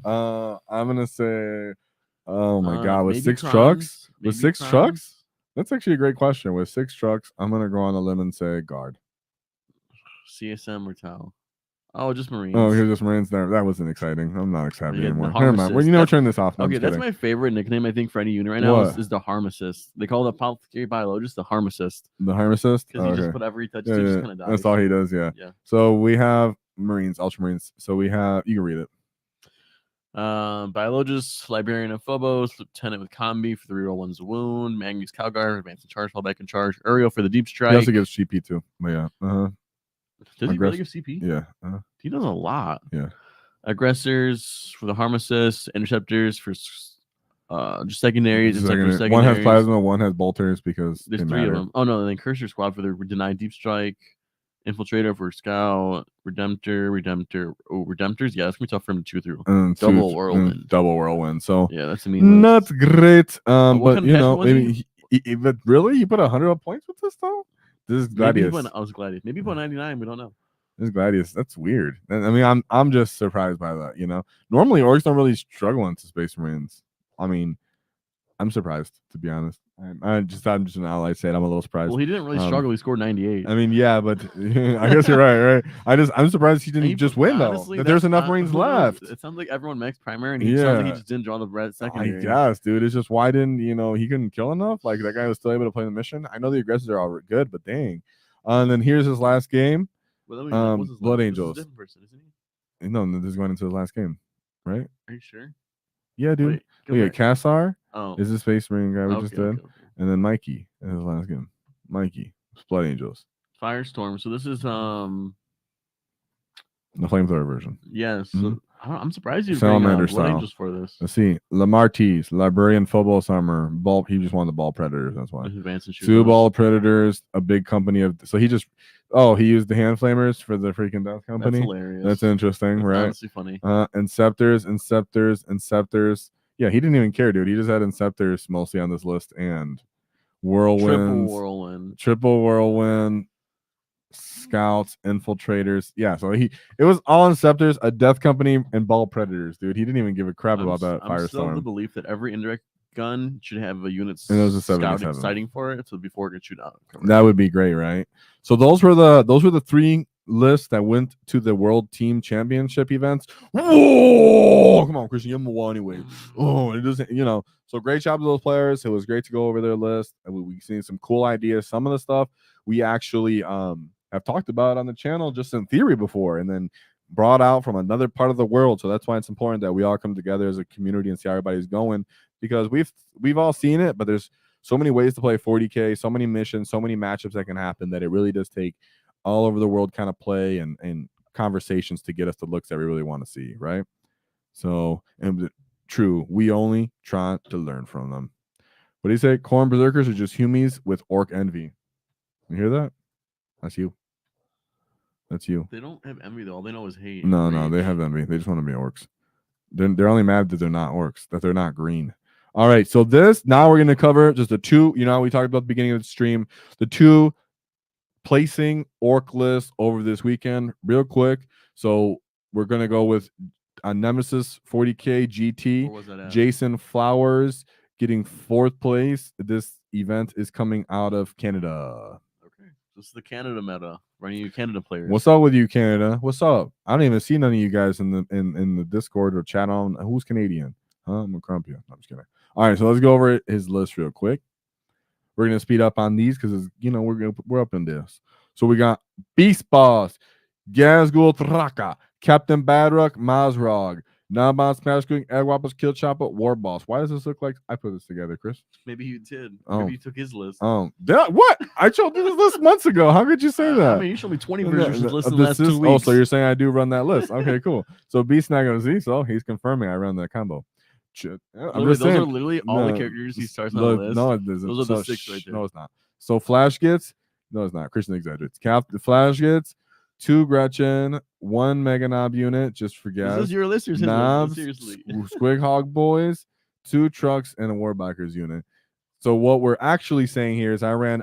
gonna say, oh my god, with 6 trucks? With 6 trucks? That's actually a great question. With 6 trucks, I'm gonna go on a limb and say guard. CSM or Tau? Oh, just Marines. Oh, here's just Marines there. That wasn't exciting. I'm not excited Yeah, the anymore. Never mind. Well, Harmacist. you know, That's- turn this off. No, I'm Okay, just that's kidding. my favorite nickname I think for any unit right now What? is the Harmacist. They call the apothecary biologist the Harmacist The Harmacist? because Oh, he just okay. put every touch Yeah, to just yeah, kind of die. that's all he does. Yeah. Yeah. So we have Marines, Ultramarines. So we have, you can read it. Biologist, Librarian of Phobos, Lieutenant with Combi for the reroll one's wound, Magnus Calgar, advance in charge, fall back in charge, Uriel for the deep strike. He also gives GP too. But yeah. Does he really give CP? Yeah. He does a lot. Yeah. Aggressors for the Harmacist, interceptors for just secondaries. It's like for secondaries. One has plasma, one has bolters because there's they 3 matter. of them. Oh no, and then Cursor Squad for the denied deep strike, Infiltrator for Scout, Redemptors. Yeah, that's gonna be tough for him to chew through. Double Whirlwind. Double Whirlwind. So Yeah, that's a mean not list. great. what But kind of you know, passion was maybe but really, you put 100 points with this though. This is Gladius. I was Gladius. Maybe he put 99. We don't know. This is Gladius. That's weird. I mean, I'm just surprised by that. You know, normally orcs don't really struggle into Space Marines. I mean, I'm surprised to be honest. I'm just an ally. Said I'm a little surprised. Well, he didn't really struggle. He scored 98. I mean, yeah, but I guess you're right. Right. I'm surprised he didn't just win honestly, though. That there's enough Marines left. It sounds like everyone maxed primary, and he sounds like he just didn't draw the red secondary. I guess, dude. It's just why didn't he couldn't kill enough? Like that guy was still able to play the mission. I know the aggressors are all good, but dang. And then here's his last game. Well, what's his Blood last? Angels. This is a different person, isn't he? No, this is going into his last game, right? Are you sure? Yeah, dude. Wait, go Look at back. Kassar. Oh, Is the Space Marine guy we just did, okay. and then Mikey in his last game. Mikey, Blood Angels, Firestorm. So this is the flamethrower version. yes. Mhm. I'm surprised you bring Salamander Blood style. Angels for this. Let's see. Lamartis, Librarian Phobos Armor, Ball. He just wanted the Ball Predators. That's why. Advance and shoot 2 those. Ball Predators, a big company of. So he just. Oh, he used the hand flamers for the freaking Death Company. That's hilarious. That's interesting, That's right? honestly funny. Inceptors. Yeah, he didn't even care, dude. He just had Inceptors mostly on this list and Whirlwinds. Triple Whirlwind. Scouts, Infiltrators. Yeah, so it was all Inceptors, a Death Company, and Ball Predators, dude. He didn't even give a crap about that I'm still of the Firestorm. belief that every indirect gun should have a unit And it was a scouting 77. sighting for it, so before it can shoot out. That would be great, right? So those were the 3 lists that went to the World Team Championship events. Whoa! Come on, Christian, you have them anyway. Oh, it doesn't, So great job to those players. It was great to go over their list. We've seen some cool ideas. Some of the stuff we actually have talked about on the channel just in theory before, and then brought out from another part of the world. So that's why it's important that we all come together as a community and see how everybody's going, because we've all seen it, but there's so many ways to play 40K, so many missions, so many matchups that can happen that it really does take all over the world kind of play and conversations to get us the looks that we really want to see, right? So, and true, we only try to learn from them. What do you say? Corn Berserkers are just humies with Ork envy. You hear that? That's you. That's you. They don't have envy though. All they know is hate. No, they have envy. They just want to be orcs. They're only mad that they're not orcs, that they're not green. All right, so now we're going to cover just the 2, we talked about at the beginning of the stream, the 2 placing orc lists over this weekend real quick. So we're going to go with Nemesis 40K GT. Where was that at? Jason Flowers getting 4th place. This event is coming out of Canada. Okay. This is the Canada meta. Running you Canada players. What's up with you, Canada? What's up? I don't even see none of you guys in the Discord or chat on. Who's Canadian? Huh? I'm gonna crump you. I'm just kidding. All right, so let's go over his list real quick. We're gonna speed up on these because we're up in this. So we got Beast Boss, Ghazghkull Traka, Captain Badrock, Mozrog, Naban Smash King, Warboss Kill Chopper, Warboss. Why does this look like I put this together, Chris? Maybe you did. Oh. Maybe you took his list. What? I showed you this list months ago. How could you say that? I mean, you showed me 20 versions of this list in the last 2 Oh, weeks. so you're saying I do run that list? Okay, cool. So B Snagga Z, so he's confirming I run that combo. Those are literally all the characters he starts on the list. No, it isn't. Those are the 6 right there. No, it's not. So Flash gets. No, it's not. Christian exaggerates. The Flash gets 2 Gretchen, 1 Mega Knob unit, just for gas. This is your list or his Knobs, list? Seriously. Squig Hog Boys, 2 trucks, and a Warbikers unit. So what we're actually saying here is I wrote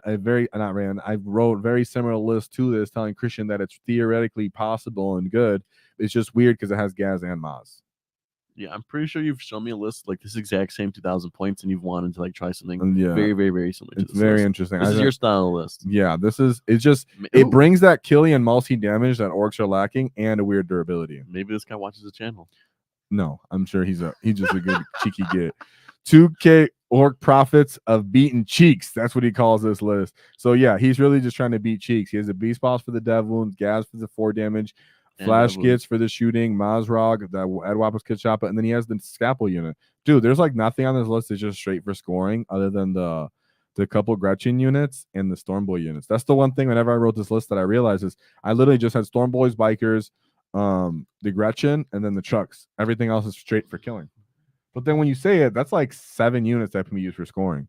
very similar list to this, telling Christian that it's theoretically possible and good. It's just weird because it has Gaz and Maz. Yeah, I'm pretty sure you've shown me a list like this exact same 2,000 points, and you've wanted to like try something Yeah. very, very, very similar. It's to this very list. interesting. This is your style list. Yeah, it's just Ooh, it brings that killy and multi damage that orcs are lacking and a weird durability. maybe this guy watches the channel. No, I'm sure he's just a good cheeky get. 2K orc profits of beaten cheeks. That's what he calls this list. So yeah, he's really just trying to beat cheeks. He has a beast boss for the dev wounds, Gaz for the 4 damage, And flash dev gets for the shooting, Mozrog, the Edwapus Kid Choppa, and then he has the scalpel unit. Dude, there's like nothing on this list that's just straight for scoring other than the couple Gretchen units and the Stormboy units. That's the one thing whenever I wrote this list that I realized is I literally just had Stormboys, Bikers, the Gretchen, and then the Chucks. Everything else is straight for killing. But then when you say it, that's like 7 units that can be used for scoring,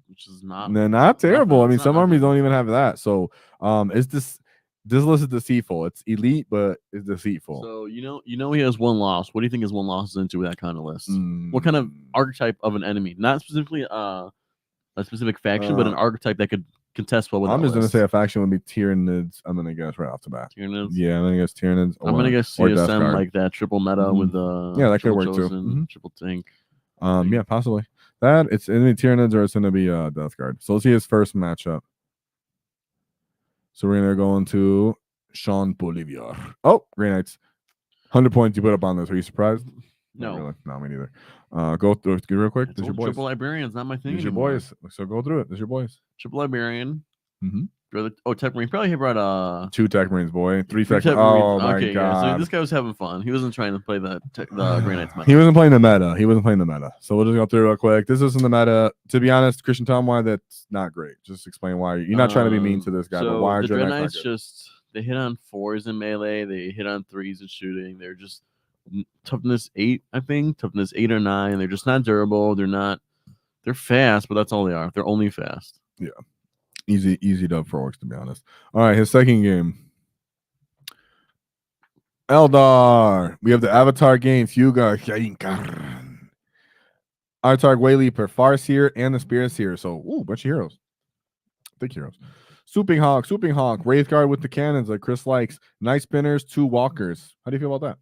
which is not terrible. I mean, It's some not armies nothing. don't even have that. So it's this list is deceitful. It's elite, but it's deceitful. So you know he has 1 loss. What do you think his 1 loss is into with that kind of list? What kind of archetype of an enemy? Not specifically a specific faction, but an archetype that could contest well with. I'm that just gonna list. say a faction would be Tyranids. I'm gonna guess right off the bat. Tyranids? Yeah, I'm gonna guess Tyranids. I'm gonna guess or CSM Deathguard. like that triple meta with the Yeah, that could triple work too. chosen, triple tank. Yeah, possibly. That it's gonna be Tyranids or it's gonna be Deathguard. So let's see his first matchup. So we're gonna go into Sean Bolivier. Oh, Grey Knights. 100 points you put up on this. Are you surprised? No. Not really. No, me neither. Go through it real quick. This is your boys. Triple Librarian's not my thing. This is your anymore. boys. So go through it. This is your boys. Triple Librarian. Mm-hmm. Tech Marine. Probably he brought 2 Tech Marines, boy. 3 Tech Tech Marines. Marines. Oh my Okay, god. Yeah. So this guy was having fun. He wasn't trying to play the Grey Knights meta. He wasn't playing the meta. So we'll just go through it real quick. This isn't the meta. To be honest, Christian, tell him why that's not great. Just explain why. You're not trying to be mean to this guy, but why are the Dread Dread Knights Knights not good? just they hit on 4s in melee, they hit on 3s in shooting. They're just toughness 8, I think. Toughness 8 or 9. They're just not durable. They're fast, but that's all they are. They're only fast. Yeah. Easy dub for Orks, to be honest. All right, his second game. Eldar. We have the Avatar game, Fuga, Avatar Wayleaper, Farseer, and the Spirit Seer. So, bunch of heroes. Big heroes. Swooping Hawk, Wraithguard with the cannons like Chris likes. Night Spinners, 2 Walkers. How do you feel about that?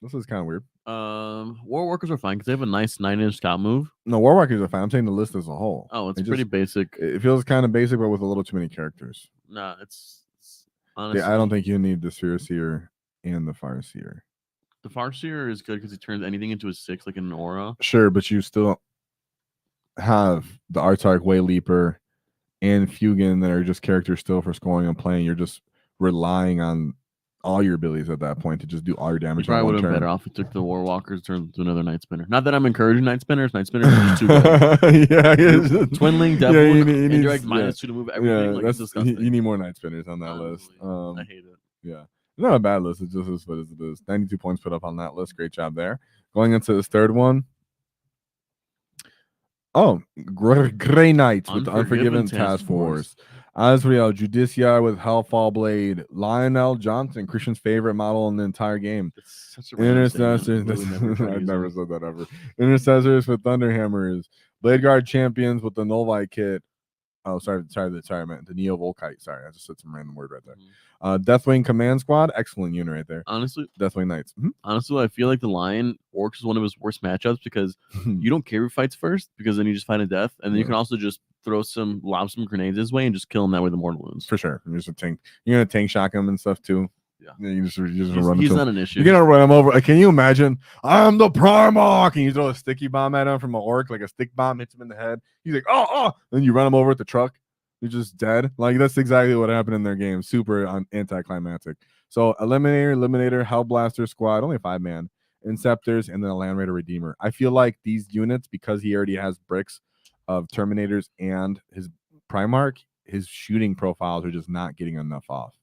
This is kind of weird. War Workers are fine because they have a nice 9-inch scout move. No, War Walkers are fine. I'm saying the list as a whole. Oh, it's pretty basic. It feels kind of basic, but with a little too many characters. Nah, it's honestly. I don't think you need the Sphere Seer and the Fire Seer. The Farseer is good because he turns anything into a 6, like an aura. Sure, but you still have the Artark, Wayleaper, and Fugan that are just characters still for scoring and playing. You're just relying on all your abilities at that point to just do all your damage. Probably would have been better off if he took the War Walkers, turned to another Night Spinner. Not that I'm encouraging Night Spinners. Night Spinners are just too good. Yeah, Twin Link, Devil, indirect -2 to move everything. Yeah, like, it's disgusting. you need more Night Spinners on that list. I hate it. Yeah, it's not a bad list. It's just as good as it is. 92 points put up on that list. Great job there. Going into this third one. Oh, Grey Knights with the Unforgiven Task Force. Azrael, Judicia with Hellfall Blade. Lionel Johnson, Christian's favorite model in the entire game. Intercessors. I've never said that ever. Intercessors with Thunderhammers. Blade Guard Champions with the Nullvite kit. Oh, sorry, I meant the Neo Volkite. Sorry, I just said some random word right there. Deathwing Command Squad, excellent unit right there. Honestly, Deathwing Knights. Honestly, I feel like the Lion Orks is one of his worst matchups because you don't care who fights first because then you just find a death, and then you can also just lob some grenades his way and just kill him that way with the mortal wounds. For sure, you're gonna tank shock him and stuff too. Yeah, you just run. He's not an issue. You're gonna run him over. Can you imagine? I'm the Primarch, and you throw a sticky bomb at him from an orc, like a stick bomb hits him in the head. He's like, oh, then you run him over with the truck. You're just dead. Like that's exactly what happened in their game. Super anticlimactic. So Eliminator, Hellblaster Squad, only 5-man, Inceptors, and then a Land Raider Redeemer. I feel like these units, because he already has bricks of Terminators and his Primarch, his shooting profiles are just not getting enough off.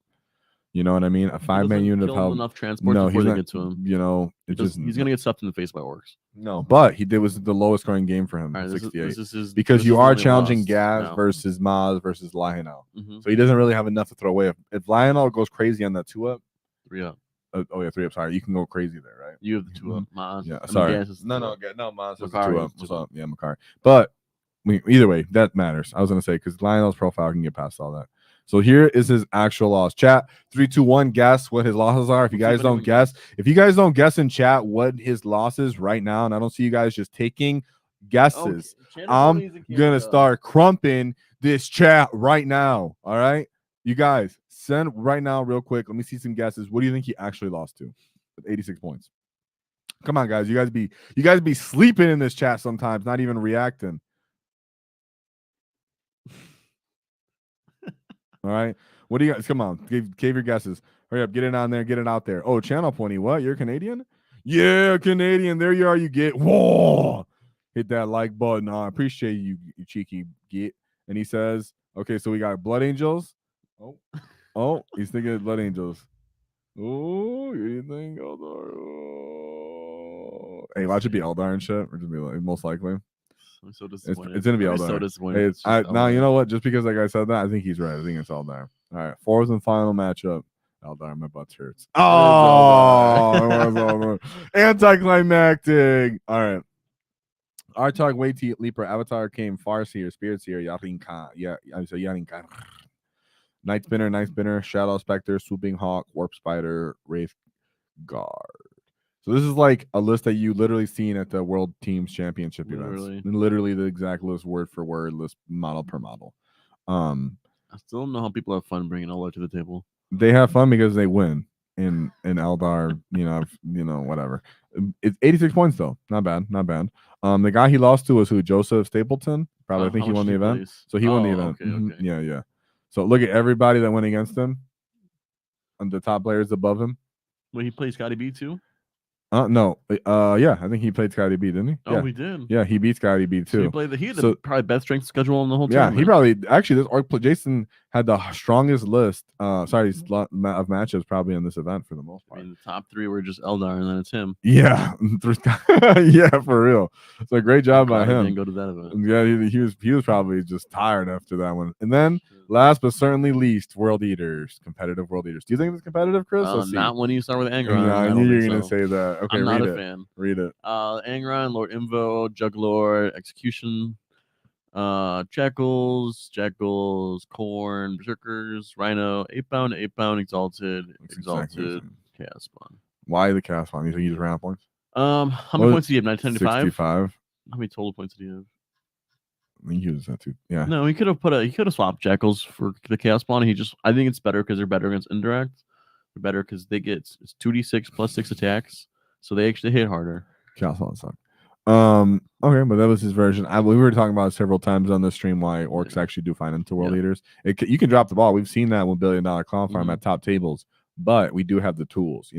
You know what I mean? A 5-man unit of help. Enough transport before they get to him. You know, he's gonna get stuffed in the face by orcs. No, but he was the lowest scoring game for him. Right, 68. Because you are challenging Gaz versus Maz versus Lionel. So he doesn't really have enough to throw away. If Lionel goes crazy on that 2-up, 3-up. 3-up. Sorry, you can go crazy there, right? You have the 2-up. Maz. Yeah, sorry. No, Maz has 2-up. What's up? Yeah, Makari. But either way, that matters. I was gonna say because Lionel's profile can get past all that. So here is his actual loss. Chat 3, 2, 1. Guess what his losses are. If you guys don't guess, in chat what his losses right now, and I don't see you guys just taking guesses, I'm gonna start crumping this chat right now. All right, you guys send right now, real quick. Let me see some guesses. What do you think he actually lost to? With 86 points. Come on, guys. You guys be sleeping in this chat sometimes, not even reacting. All right. What do you guys? Come on. Give your guesses. Hurry up. Get it on there. Get it out there. Oh, channel pointy. What? You're Canadian? Yeah, Canadian. There you are. You get. Whoa. Hit that like button. I appreciate you cheeky git. And he says, okay, so we got Blood Angels. Oh, he's thinking of Blood Angels. Oh, you think Eldar? Oh. Hey, watch it be Eldar and shit. Or just be like, most likely. I'm so disappointed. It's gonna be Eldar. So disappointed. Hey, now you know what? Just because that guy said that, I think he's right. I think it's Eldar. All right, fourth and final matchup. Eldar, my butt hurts. Oh, anticlimactic. All right. Artog, Waiti, Leaper, Avatar, came Farseer, Spirit Seer, Yarinka. Yeah, I'm sorry, Yarinka. Night Spinner, Shadow Spectre, Swooping Hawk, Warp Spider, Wraith Guard. So this is like a list that you literally seen at the World Teams Championship events. Literally the exact list, word for word, list model per model. I still don't know how people have fun bringing Eldar to the table. They have fun because they win in Eldar. Whatever. It's 86 points though. Not bad. The guy he lost to was who? Joseph Stapleton. Probably. I think he won the event. So he won the event. Okay. Yeah. So look at everybody that went against him. And the top players above him. Well, he plays Scotty B too. No. Yeah, I think he played Scotty B, didn't he? Oh, he did. Yeah, he beat Scotty B too. So he played probably best strength schedule in the whole team. Yeah, he probably actually this Ork Jason had the strongest list. Of matchups probably in this event for the most part. I mean, the top 3 were just Eldar, and then it's him. Yeah, yeah, for real. So great job by him. Didn't go to that event. Yeah, he was probably just tired after that one. And then last but certainly least, World Eaters, competitive World Eaters. Do you think it's competitive, Chris? Not when you start with Angron. No, I knew you were gonna say that. Okay, I'm not a fan. Read it. Angron, Lord Invo, Juglord, Execution, Jackals, Corn, Berserkers, Rhino, 8-bound, Exalted, Chaos Spawn. Why the Chaos Spawn? You think he just ran out points? How many points did he have? 975? 65. How many total points did he have? I think he was that too. Yeah. No, he could have swapped Jackals for the Chaos Spawn. I think it's better because they're better against indirect. They're better because it's 2d6 plus 6 attacks, so they actually hit harder. Chaos Spawn suck. Okay, but that was his version. We were talking about it several times on the stream why Orks actually do find into World Leaders. You can drop the ball. We've seen that with $1 Billion Clown Farm at top tables, but we do have the tools.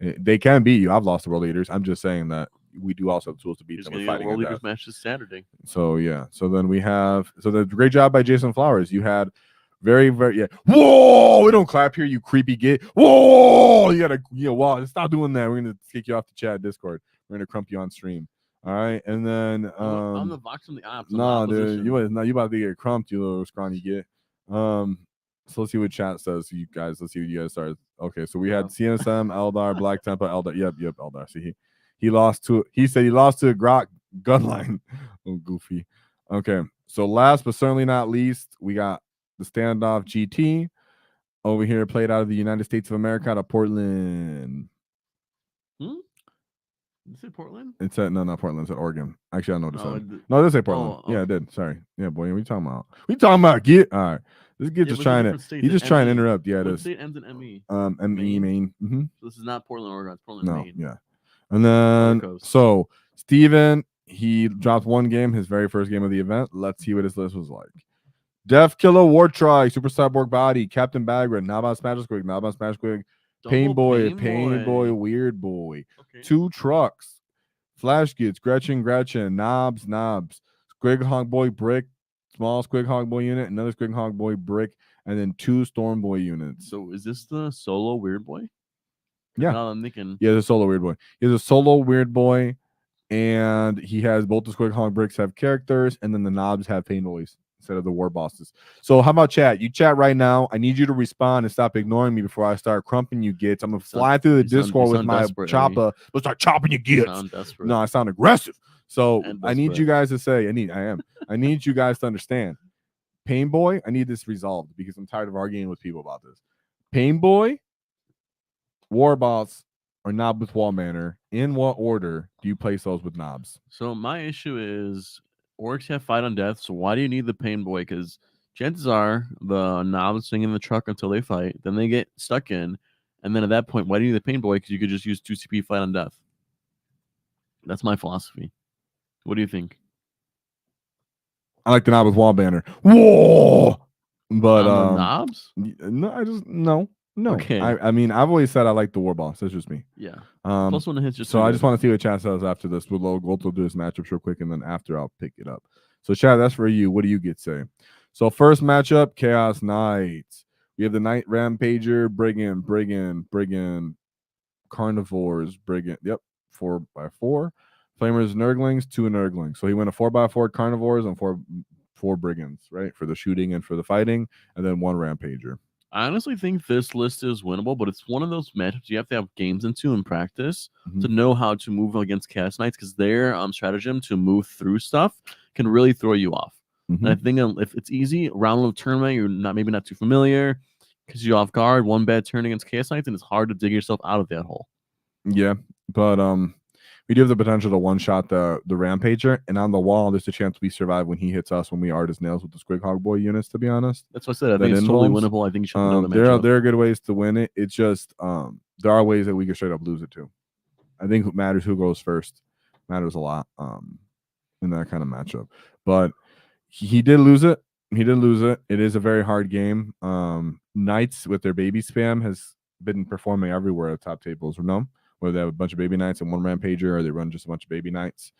They can beat you. I've lost the World Leaders. I'm just saying that we do also have the tools to beat them. With fighting World Leaders match this Saturday. So yeah. So then we have. So the great job by Jason Flowers. You had very Whoa! We don't clap here, you creepy git. Whoa! You gotta wow. Stop doing that. We're gonna kick you off the chat Discord. We're gonna crump you on stream. All right, and then I'm the Vox from the ops. No, dude, you about to get crumped, you little scrawny git. So let's see what chat says. You guys, let's see what you guys started. Okay, so we had CSM, Eldar, Black Temple, Eldar. Yep, Eldar. See, he said he lost to a Grok Gunline. Oh, goofy. Okay, so last but certainly not least, we got the standoff GT over here, played out of the United States of America, out of Portland. Did it say Portland? It said not Portland. It said Oregon. Actually, I know what it said. No, it did say Portland. Yeah, it did. Sorry. Yeah, boy. What are you talking about? We talking about get. All right. This kid just trying to. He's just trying to interrupt. Yeah, it is. State ends in ME. ME Maine. So this is not Portland, Oregon. It's Portland, Maine. Yeah. And then so Steven, he dropped one game, his very first game of the event. Let's see what his list was like. Deffkilla Wartrike, Super Cyborg Body, Captain Bagra, Nabas Smash Pain Boy, Weird Boy, okay. 2 trucks, Flash Goods, Gretchen, Knobs, Squig Hog Boy Brick, small Squig Hog Boy unit, another Squig Hog Boy Brick, and then 2 Storm Boy units. So is this the solo Weird Boy? Yeah. Now I'm thinking. Yeah, the solo Weird Boy. He has a solo Weird Boy, and he has both the Squig Hog Bricks have characters, and then the Knobs have Pain Boys instead of the war bosses. So how about chat? You chat right now. I need you to respond and stop ignoring me before I start crumping you gits. I'm gonna fly through the Discord with my chopper. Let's start chopping you gits. No, I sound aggressive. So I need you guys to say, I need you guys to understand. Pain Boy, I need this resolved because I'm tired of arguing with people about this. Pain Boy, Warboss, or Knob with Wall Banner. In what order do you place those with knobs? So my issue is orcs have fight on death. So why do you need the pain boy? Because chances are the knobs staying in the truck until they fight. Then they get stuck in, and then at that point, why do you need the pain boy? Because you could just use 2 CP fight on death. That's my philosophy. What do you think? I like the Knob with Wall Banner. Whoa! But On the knobs? no, I just no. Okay. I mean, I've always said I like the Warboss. That's just me. Yeah. Plus Plus one hits just so I just want to see what chat says after this. We'll go through this matchup real quick, and then after I'll pick it up. So chat, that's for you. What do you get say? So first matchup, Chaos Knights. We have the Knight Rampager, Brigand, Carnivores, Brigand. Yep, 4x4. Flamers, Nurglings, 2 Nurglings. So he went a 4x4 Carnivores and four Brigands, right? For the shooting and for the fighting, and then 1 Rampager. I honestly think this list is winnable, but it's one of those matchups you have to have games into and practice to know how to move against Chaos Knights, because their stratagem to move through stuff can really throw you off. And I think if it's easy, round of tournament, you're maybe not too familiar, because you're off guard, one bad turn against Chaos Knights, and it's hard to dig yourself out of that hole. Yeah, but we do have the potential to one-shot the Rampager, and on the wall, there's a chance we survive when he hits us when we art his nails with the Squighog Boy units, to be honest. That's what I said. I think it's totally winnable. I think you should know the matchup. There are good ways to win it. It's just there are ways that we can straight up lose it too. I think what matters who goes first matters a lot in that kind of matchup. But he did lose it. It is a very hard game. Knights with their baby spam has been performing everywhere at top tables, no? Whether they have a bunch of baby knights and 1 Rampager, or they run just a bunch of baby knights.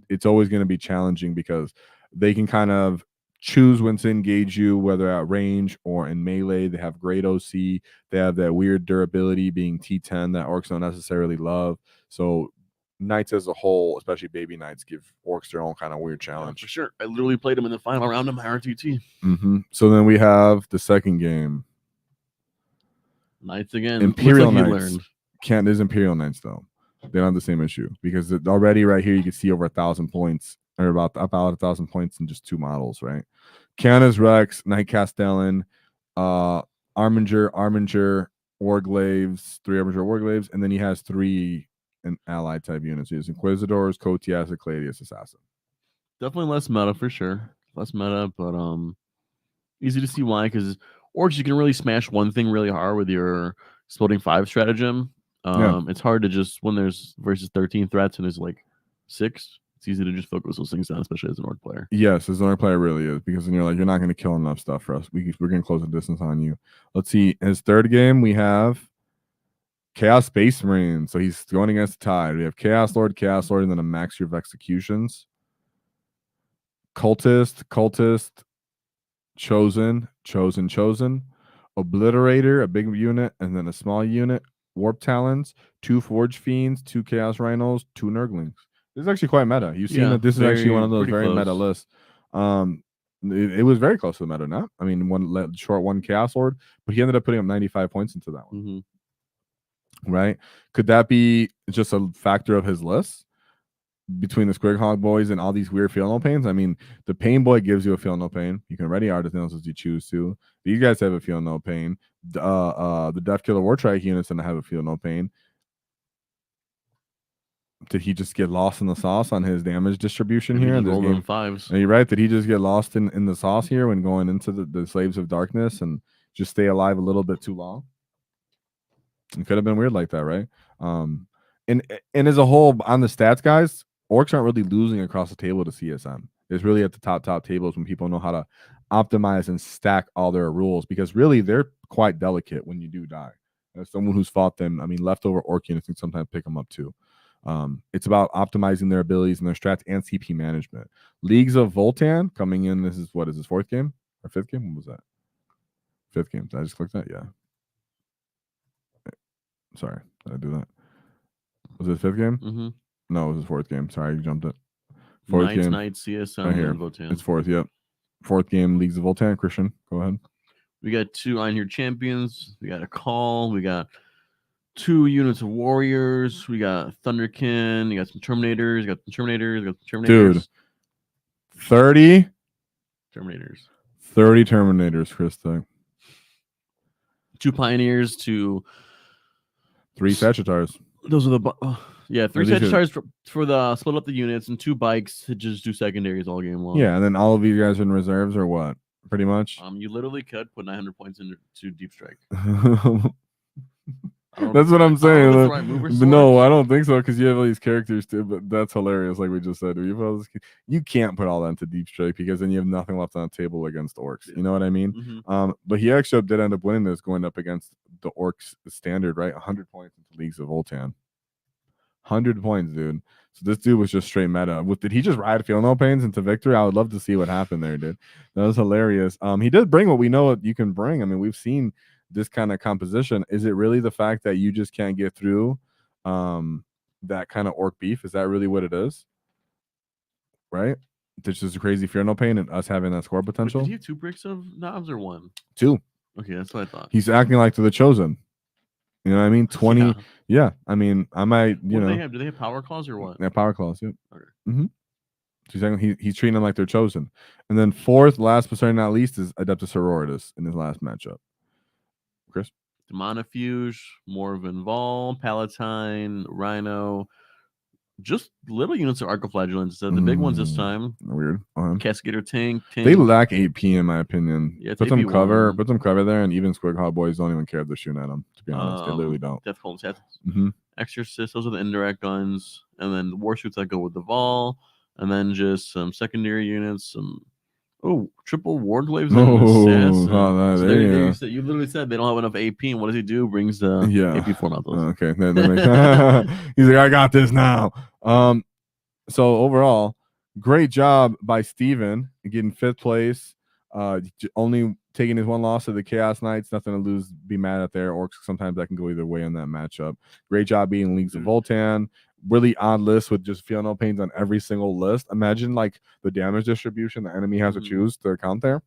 It's always going to be challenging because they can kind of choose when to engage you, whether at range or in melee. They have great OC. They have that weird durability being T10 that orcs don't necessarily love. So knights as a whole, especially baby knights, give orcs their own kind of weird challenge. Yeah, for sure. I literally played them in the final round of my RTT. So then we have the second game. Knights again. Imperial Knights. There's Imperial Knights though. They don't have the same issue because already right here you can see over 1,000 points, or about 1,000 points in just 2 models, right? Canis Rex, Knight Castellan, Arminger, Warglaves, 3 Arminger Warglaves, and then he has 3 allied type units. He has Inquisitors, Kotias, Cladius, Assassin. Definitely less meta for sure. Less meta, but easy to see why, because orcs you can really smash one thing really hard with your exploding 5 stratagem. It's hard to just, when there's versus 13 threats and there's like 6, it's easy to just focus those things down, especially as an orc player. Yes, as an orc player really is, because then you're not going to kill enough stuff for us. We're going to close the distance on you. Let's see. In his third game, we have Chaos Space Marine. So he's going against the Tide. We have Chaos Lord, and then a Maxi of Executions. Cultist, Chosen. Obliterator, a big unit, and then a small unit. Warp Talons, 2 Forge Fiends, 2 Chaos Rhinos, 2 Nurglings. This is actually quite meta. You've seen that this is actually one of those very meta lists. It was very close to the meta, not? I mean, one Chaos Lord, but he ended up putting up 95 points into that one. Right? Could that be just a factor of his list? Between the Squighog Boys and all these weird feel no pains. I mean, the Pain Boy gives you a feel no pain. You can ready artisans as you choose to. These guys have a feel no pain. The Deffkilla Wartrike units don't have a feel no pain. Did he just get lost in the sauce on his damage distribution here in this game? 5s. Are you right? Did he just get lost in the sauce here when going into the Slaves of Darkness and just stay alive a little bit too long? It could have been weird like that, right? And as a whole, on the stats, guys, orcs aren't really losing across the table to CSM. It's really at the top tables when people know how to optimize and stack all their rules, because really they're quite delicate when you do die. As someone who's fought them, I mean, leftover orc units can sometimes pick them up too. It's about optimizing their abilities and their strats and CP management. Leagues of Voltan coming in. This is his 4th game or 5th game? What was that? 5th game. Did I just click that? Yeah. Sorry, did I do that? Was it 5th game? No, it was his 4th game. Sorry, you jumped it. 4th game. Knights, CSM, right here. and Voltan. It's 4th, yep. 4th game, Leagues of Voltan. Christian, go ahead. We got 2 Iron Champions. We got a Call. We got 2 units of Warriors. We got Thunderkin. You got some Terminators. You got some Terminators. Dude, 30 Terminators. 30 Terminators, Chris. 2 Pioneers to 3 Sagittars. those are the 3 these are- Sagittars for the split up the units, and 2 bikes to just do secondaries all game long. Yeah, and then all of you guys in reserves or what? Pretty much. You literally could put 900 points into Deep Strike. That's what I'm saying. I don't know if it's the right move or But no, sword. I don't think so because you have all these characters too. But that's hilarious, like we just said. You can't put all that into Deep Strike because then you have nothing left on the table against Orks. You know what I mean? Mhm. But he actually did end up winning this, going up against the Orks standard, right? 100 points into Leagues of Voltan. 100 points, dude. So this dude was just straight meta. Did he just ride Feel No Pains into victory? I would love to see what happened there, dude. That was hilarious. He did bring what we know you can bring. I mean, we've seen this kind of composition. Is it really the fact that you just can't get through that kind of orc beef? Is that really what it is? Right? This is crazy Fear No Pain and us having that score potential. Did he have 2 bricks of knobs or 1? 2. Okay, that's what I thought. He's acting like they're the chosen. You know what I mean? 20. Yeah. I mean, I might, What do they have power claws or what? Yeah, power claws. Yeah. Okay. He's treating them like they're chosen. And then 4th, last but certainly not least, is Adeptus Sororitas in his last matchup. Chris? Demonofuge, Morven Vol, Palatine, Rhino, just little units of Arcoflagellants. The big ones this time. Weird. Cascadator Tank. They lack AP in my opinion. Yeah, put them cover. AP1. Put them cover there, and even Squighog boys don't even care if they're shooting at them. To be honest, they literally don't. Deffkilla Stats. Mm-hmm. Exorcist. Those are the indirect guns, and then the warsuits that go with the Vol, and then just some secondary units. Some triple Warglaves and Assassin. You literally said they don't have enough AP, and what does he do? Brings the AP form out those. Okay, he's like, I got this now. So overall, great job by Steven getting 5th place. Only taking his 1 loss to the Chaos Knights. Nothing to lose. Be mad at their Orks. Sometimes that can go either way in that matchup. Great job being Leagues of Voltan. Really odd list with just Feel No Pains on every single list. Imagine like the damage distribution the enemy has to choose to count there.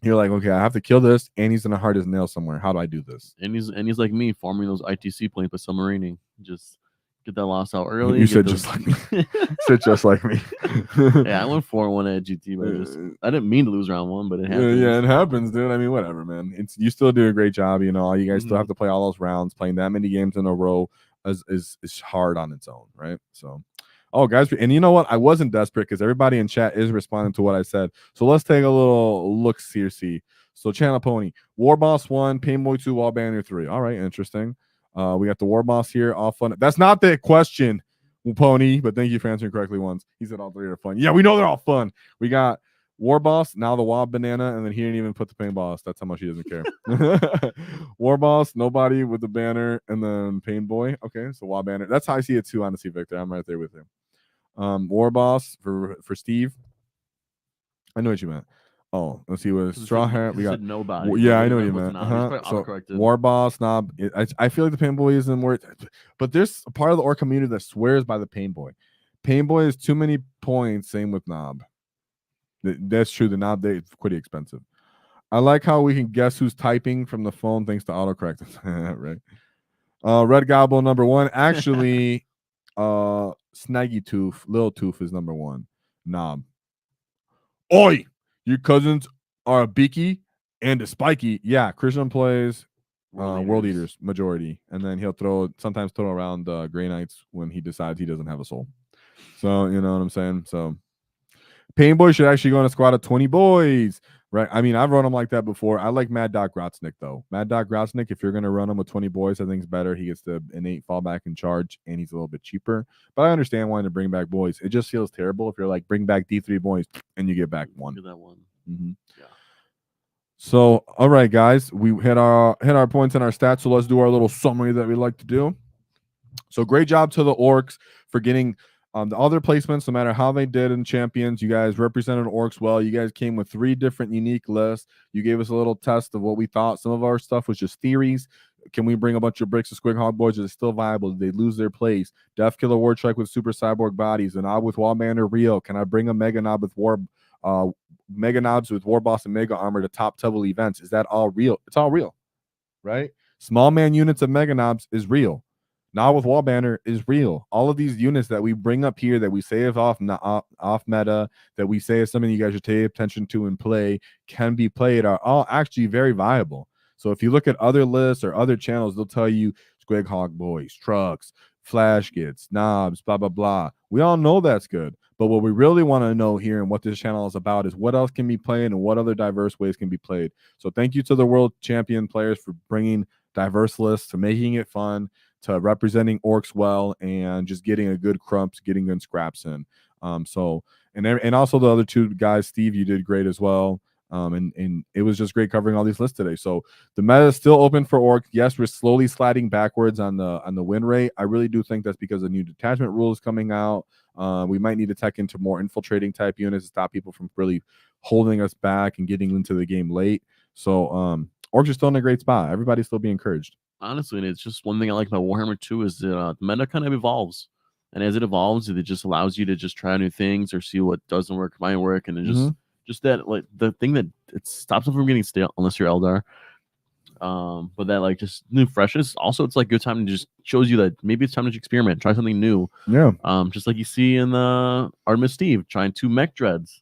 You're like, okay, I have to kill this, and he's gonna hard his nail somewhere. How do I do this? And he's like me, farming those ITC points with submarining. Just get that loss out early. You said just like me. Said just like me. Yeah, I went 4-1 at GT, but I didn't mean to lose round 1, but it happened. Yeah, it happens, dude. I mean, whatever, man. You still do a great job. You know, all you guys still have to play all those rounds. Playing that many games in a row is hard on its own, right? So, guys, and you know what? I wasn't desperate because everybody in chat is responding to what I said. So let's take a little look here. So Channel Pony, Warboss 1, Painboy 2, Wall Banner 3. All right, interesting. We got the Warboss here, all fun. That's not the question, Pony, but thank you for answering correctly once. He said all 3 are fun. Yeah, we know they're all fun. We got Warboss, now the Wob Banana, and then he didn't even put the Painboss. That's how much he doesn't care. Warboss, nobody with the banner, and then Painboy. Okay, so Wob Banner. That's how I see it too, honestly, Victor. I'm right there with him. Warboss for Steve. I know what you meant. Oh, let's see what straw hat. We got nobody. Yeah, I know what you meant. So Warboss, Knob. I feel like the Painboy isn't worth, but there's a part of the Orc community that swears by the Painboy. Painboy is too many points. Same with Knob. That's true. The Knob, they're pretty expensive. I like how we can guess who's typing from the phone thanks to autocorrect. Right. Red Goblin number 1. Actually, Snaggy Tooth, Little Tooth is number 1. Knob. Oi! Your cousins are a Beaky and a Spiky. Yeah, Christian plays World Eaters majority, and then he'll sometimes throw around Grey Knights when he decides he doesn't have a soul. So you know what I'm saying. So Painboy should actually go on a squad of 20 boys, right? I mean, I've run him like that before. I like Mad Dog Grotznik though. Mad Dog Grotznik, if you're gonna run him with 20 boys, I think it's better. He gets the innate fallback and charge, and he's a little bit cheaper. But I understand wanting to bring back boys. It just feels terrible if you're like bring back D3 boys and you get back 1. That one. Yeah. So, all right, guys, we hit our points and our stats. So let's do our little summary that we like to do. So great job to the Orks for getting the other placements, no matter how they did in champions. You guys represented Orks well. You guys came with 3 different unique lists. You gave us a little test of what we thought. Some of our stuff was just theories. Can we bring a bunch of bricks to Squighog boys? Is it still viable? Did they lose their place? Deffkilla Wartrike with super cyborg bodies. A Knob with Wallbander real. Can I bring a Mega Knob with Mega Knobs with Warboss and Mega Armor to top level events? Is that all real? It's all real, right? Small man units of Mega Knobs is real. Now with Wall Banner is real. All of these units that we bring up here that we say is off meta, that we say is something you guys should pay attention to and play, can be played, are all actually very viable. So if you look at other lists or other channels, they'll tell you Squighog Boyz, trucks, flash kits, knobs, blah, blah, blah. We all know that's good. But what we really want to know here and what this channel is about is what else can be played and what other diverse ways can be played. So thank you to the world champion players for bringing diverse lists, to making it fun, to representing Orks well, and just getting a good crumps, getting good scraps in. And also the other two guys, Steve, you did great as well. And it was just great covering all these lists today. So the meta is still open for Ork. Yes, we're slowly sliding backwards on the win rate. I really do think that's because of new detachment rules coming out. We might need to tech into more infiltrating type units to stop people from really holding us back and getting into the game late. So Orks are still in a great spot. Everybody's still being encouraged. Honestly, and it's just one thing I like about Warhammer 2 is the meta kind of evolves. And as it evolves, it just allows you to just try new things or see what doesn't work, might work. And it just that, like, the thing that it stops them from getting stale, unless you're Eldar. But that, like, just new freshness. Also, it's like good time to just shows you that maybe it's time to experiment, try something new. Yeah. Just like you see in the Artemis Steve trying 2 mech dreads.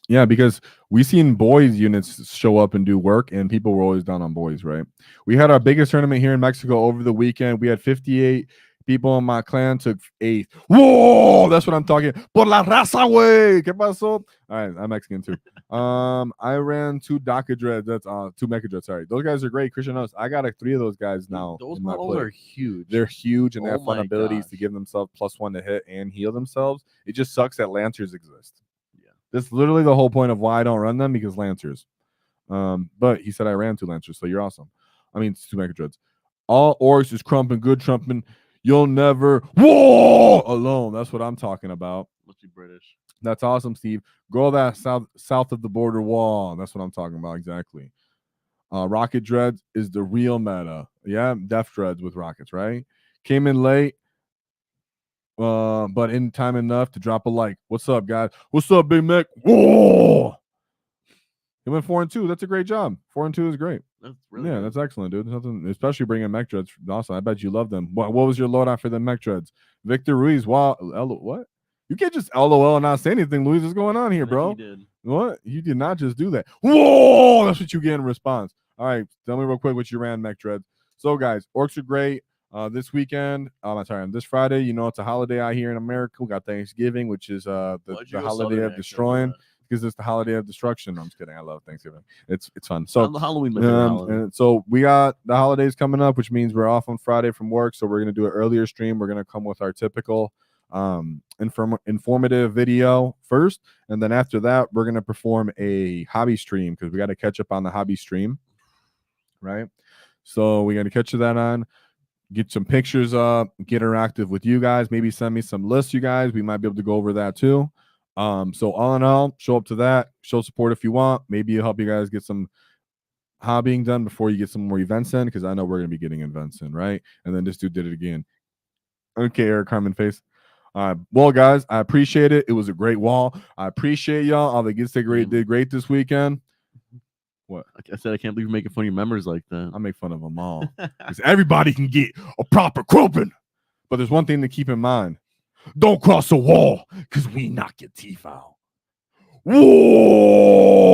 Yeah, because we seen Boyz units show up and do work, and people were always down on Boyz, right? We had our biggest tournament here in Mexico over the weekend. We had 58 people in my clan, took 8th. Whoa, that's what I'm talking. Por la raza, güey. ¿Qué pasó? All right, I'm Mexican too. I ran 2 DACA dreads. That's 2 mecha dreads. Sorry, those guys are great. Christian knows. I got 3 of those guys now. Those models are huge. They're huge, and they have fun abilities to give themselves +1 to hit and heal themselves. It just sucks that Lancers exist. That's literally the whole point of why I don't run them, because Lancers. But he said I ran 2 Lancers, so you're awesome. I mean, 2 Mega Dreads. All Orks is crumping, good trumping. You'll never alone. That's what I'm talking about. Must be British. That's awesome, Steve. Go that south of the border wall. That's what I'm talking about exactly. Rocket Dreads is the real meta. Yeah, Def Dreads with rockets, right? Came in late. But in time enough to drop a like. What's up, guys? What's up, Big Mac? Whoa! He went 4-2. That's a great job. 4-2 is great. That's really good. That's excellent, dude. Nothing, especially bringing mech dreads. Awesome. I bet you love them. What was your loadout for the mech dreads? Victor Ruiz. Wow. What? You can't just LOL and not say anything, Luis. What's going on here, bro? He did. What? You did not just do that. Whoa! That's what you get in response. All right. Tell me real quick what you ran, mech dreads. So, guys, Orks are great. This weekend, I'm sorry, on this Friday, you know, it's a holiday out here in America. We got Thanksgiving, which is the holiday of destroying, because it's the holiday of destruction. No, I'm just kidding. I love Thanksgiving. It's fun. So Halloween. And so we got the holidays coming up, which means we're off on Friday from work. So we're gonna do an earlier stream. We're gonna come with our typical informative video first, and then after that, we're gonna perform a hobby stream because we got to catch up on the hobby stream, right? So we got to catch that on. Get some pictures up, get interactive with you guys. Maybe send me some lists, you guys. We might be able to go over that too. So all in all, show up to that. Show support if you want. Maybe it'll help you guys get some hobbying done before you get some more events in, because I know we're going to be getting events in, right? And then this dude did it again. Okay, Eric Carmen face. Well, guys, I appreciate it. It was a great wall. I appreciate y'all. All the kids did great this weekend. What? I said I can't believe you're making fun of your members like that. I make fun of them all. Because everybody can get a proper crumping. But there's one thing to keep in mind. Don't cross the wall, because we knock your teeth out. Whoa!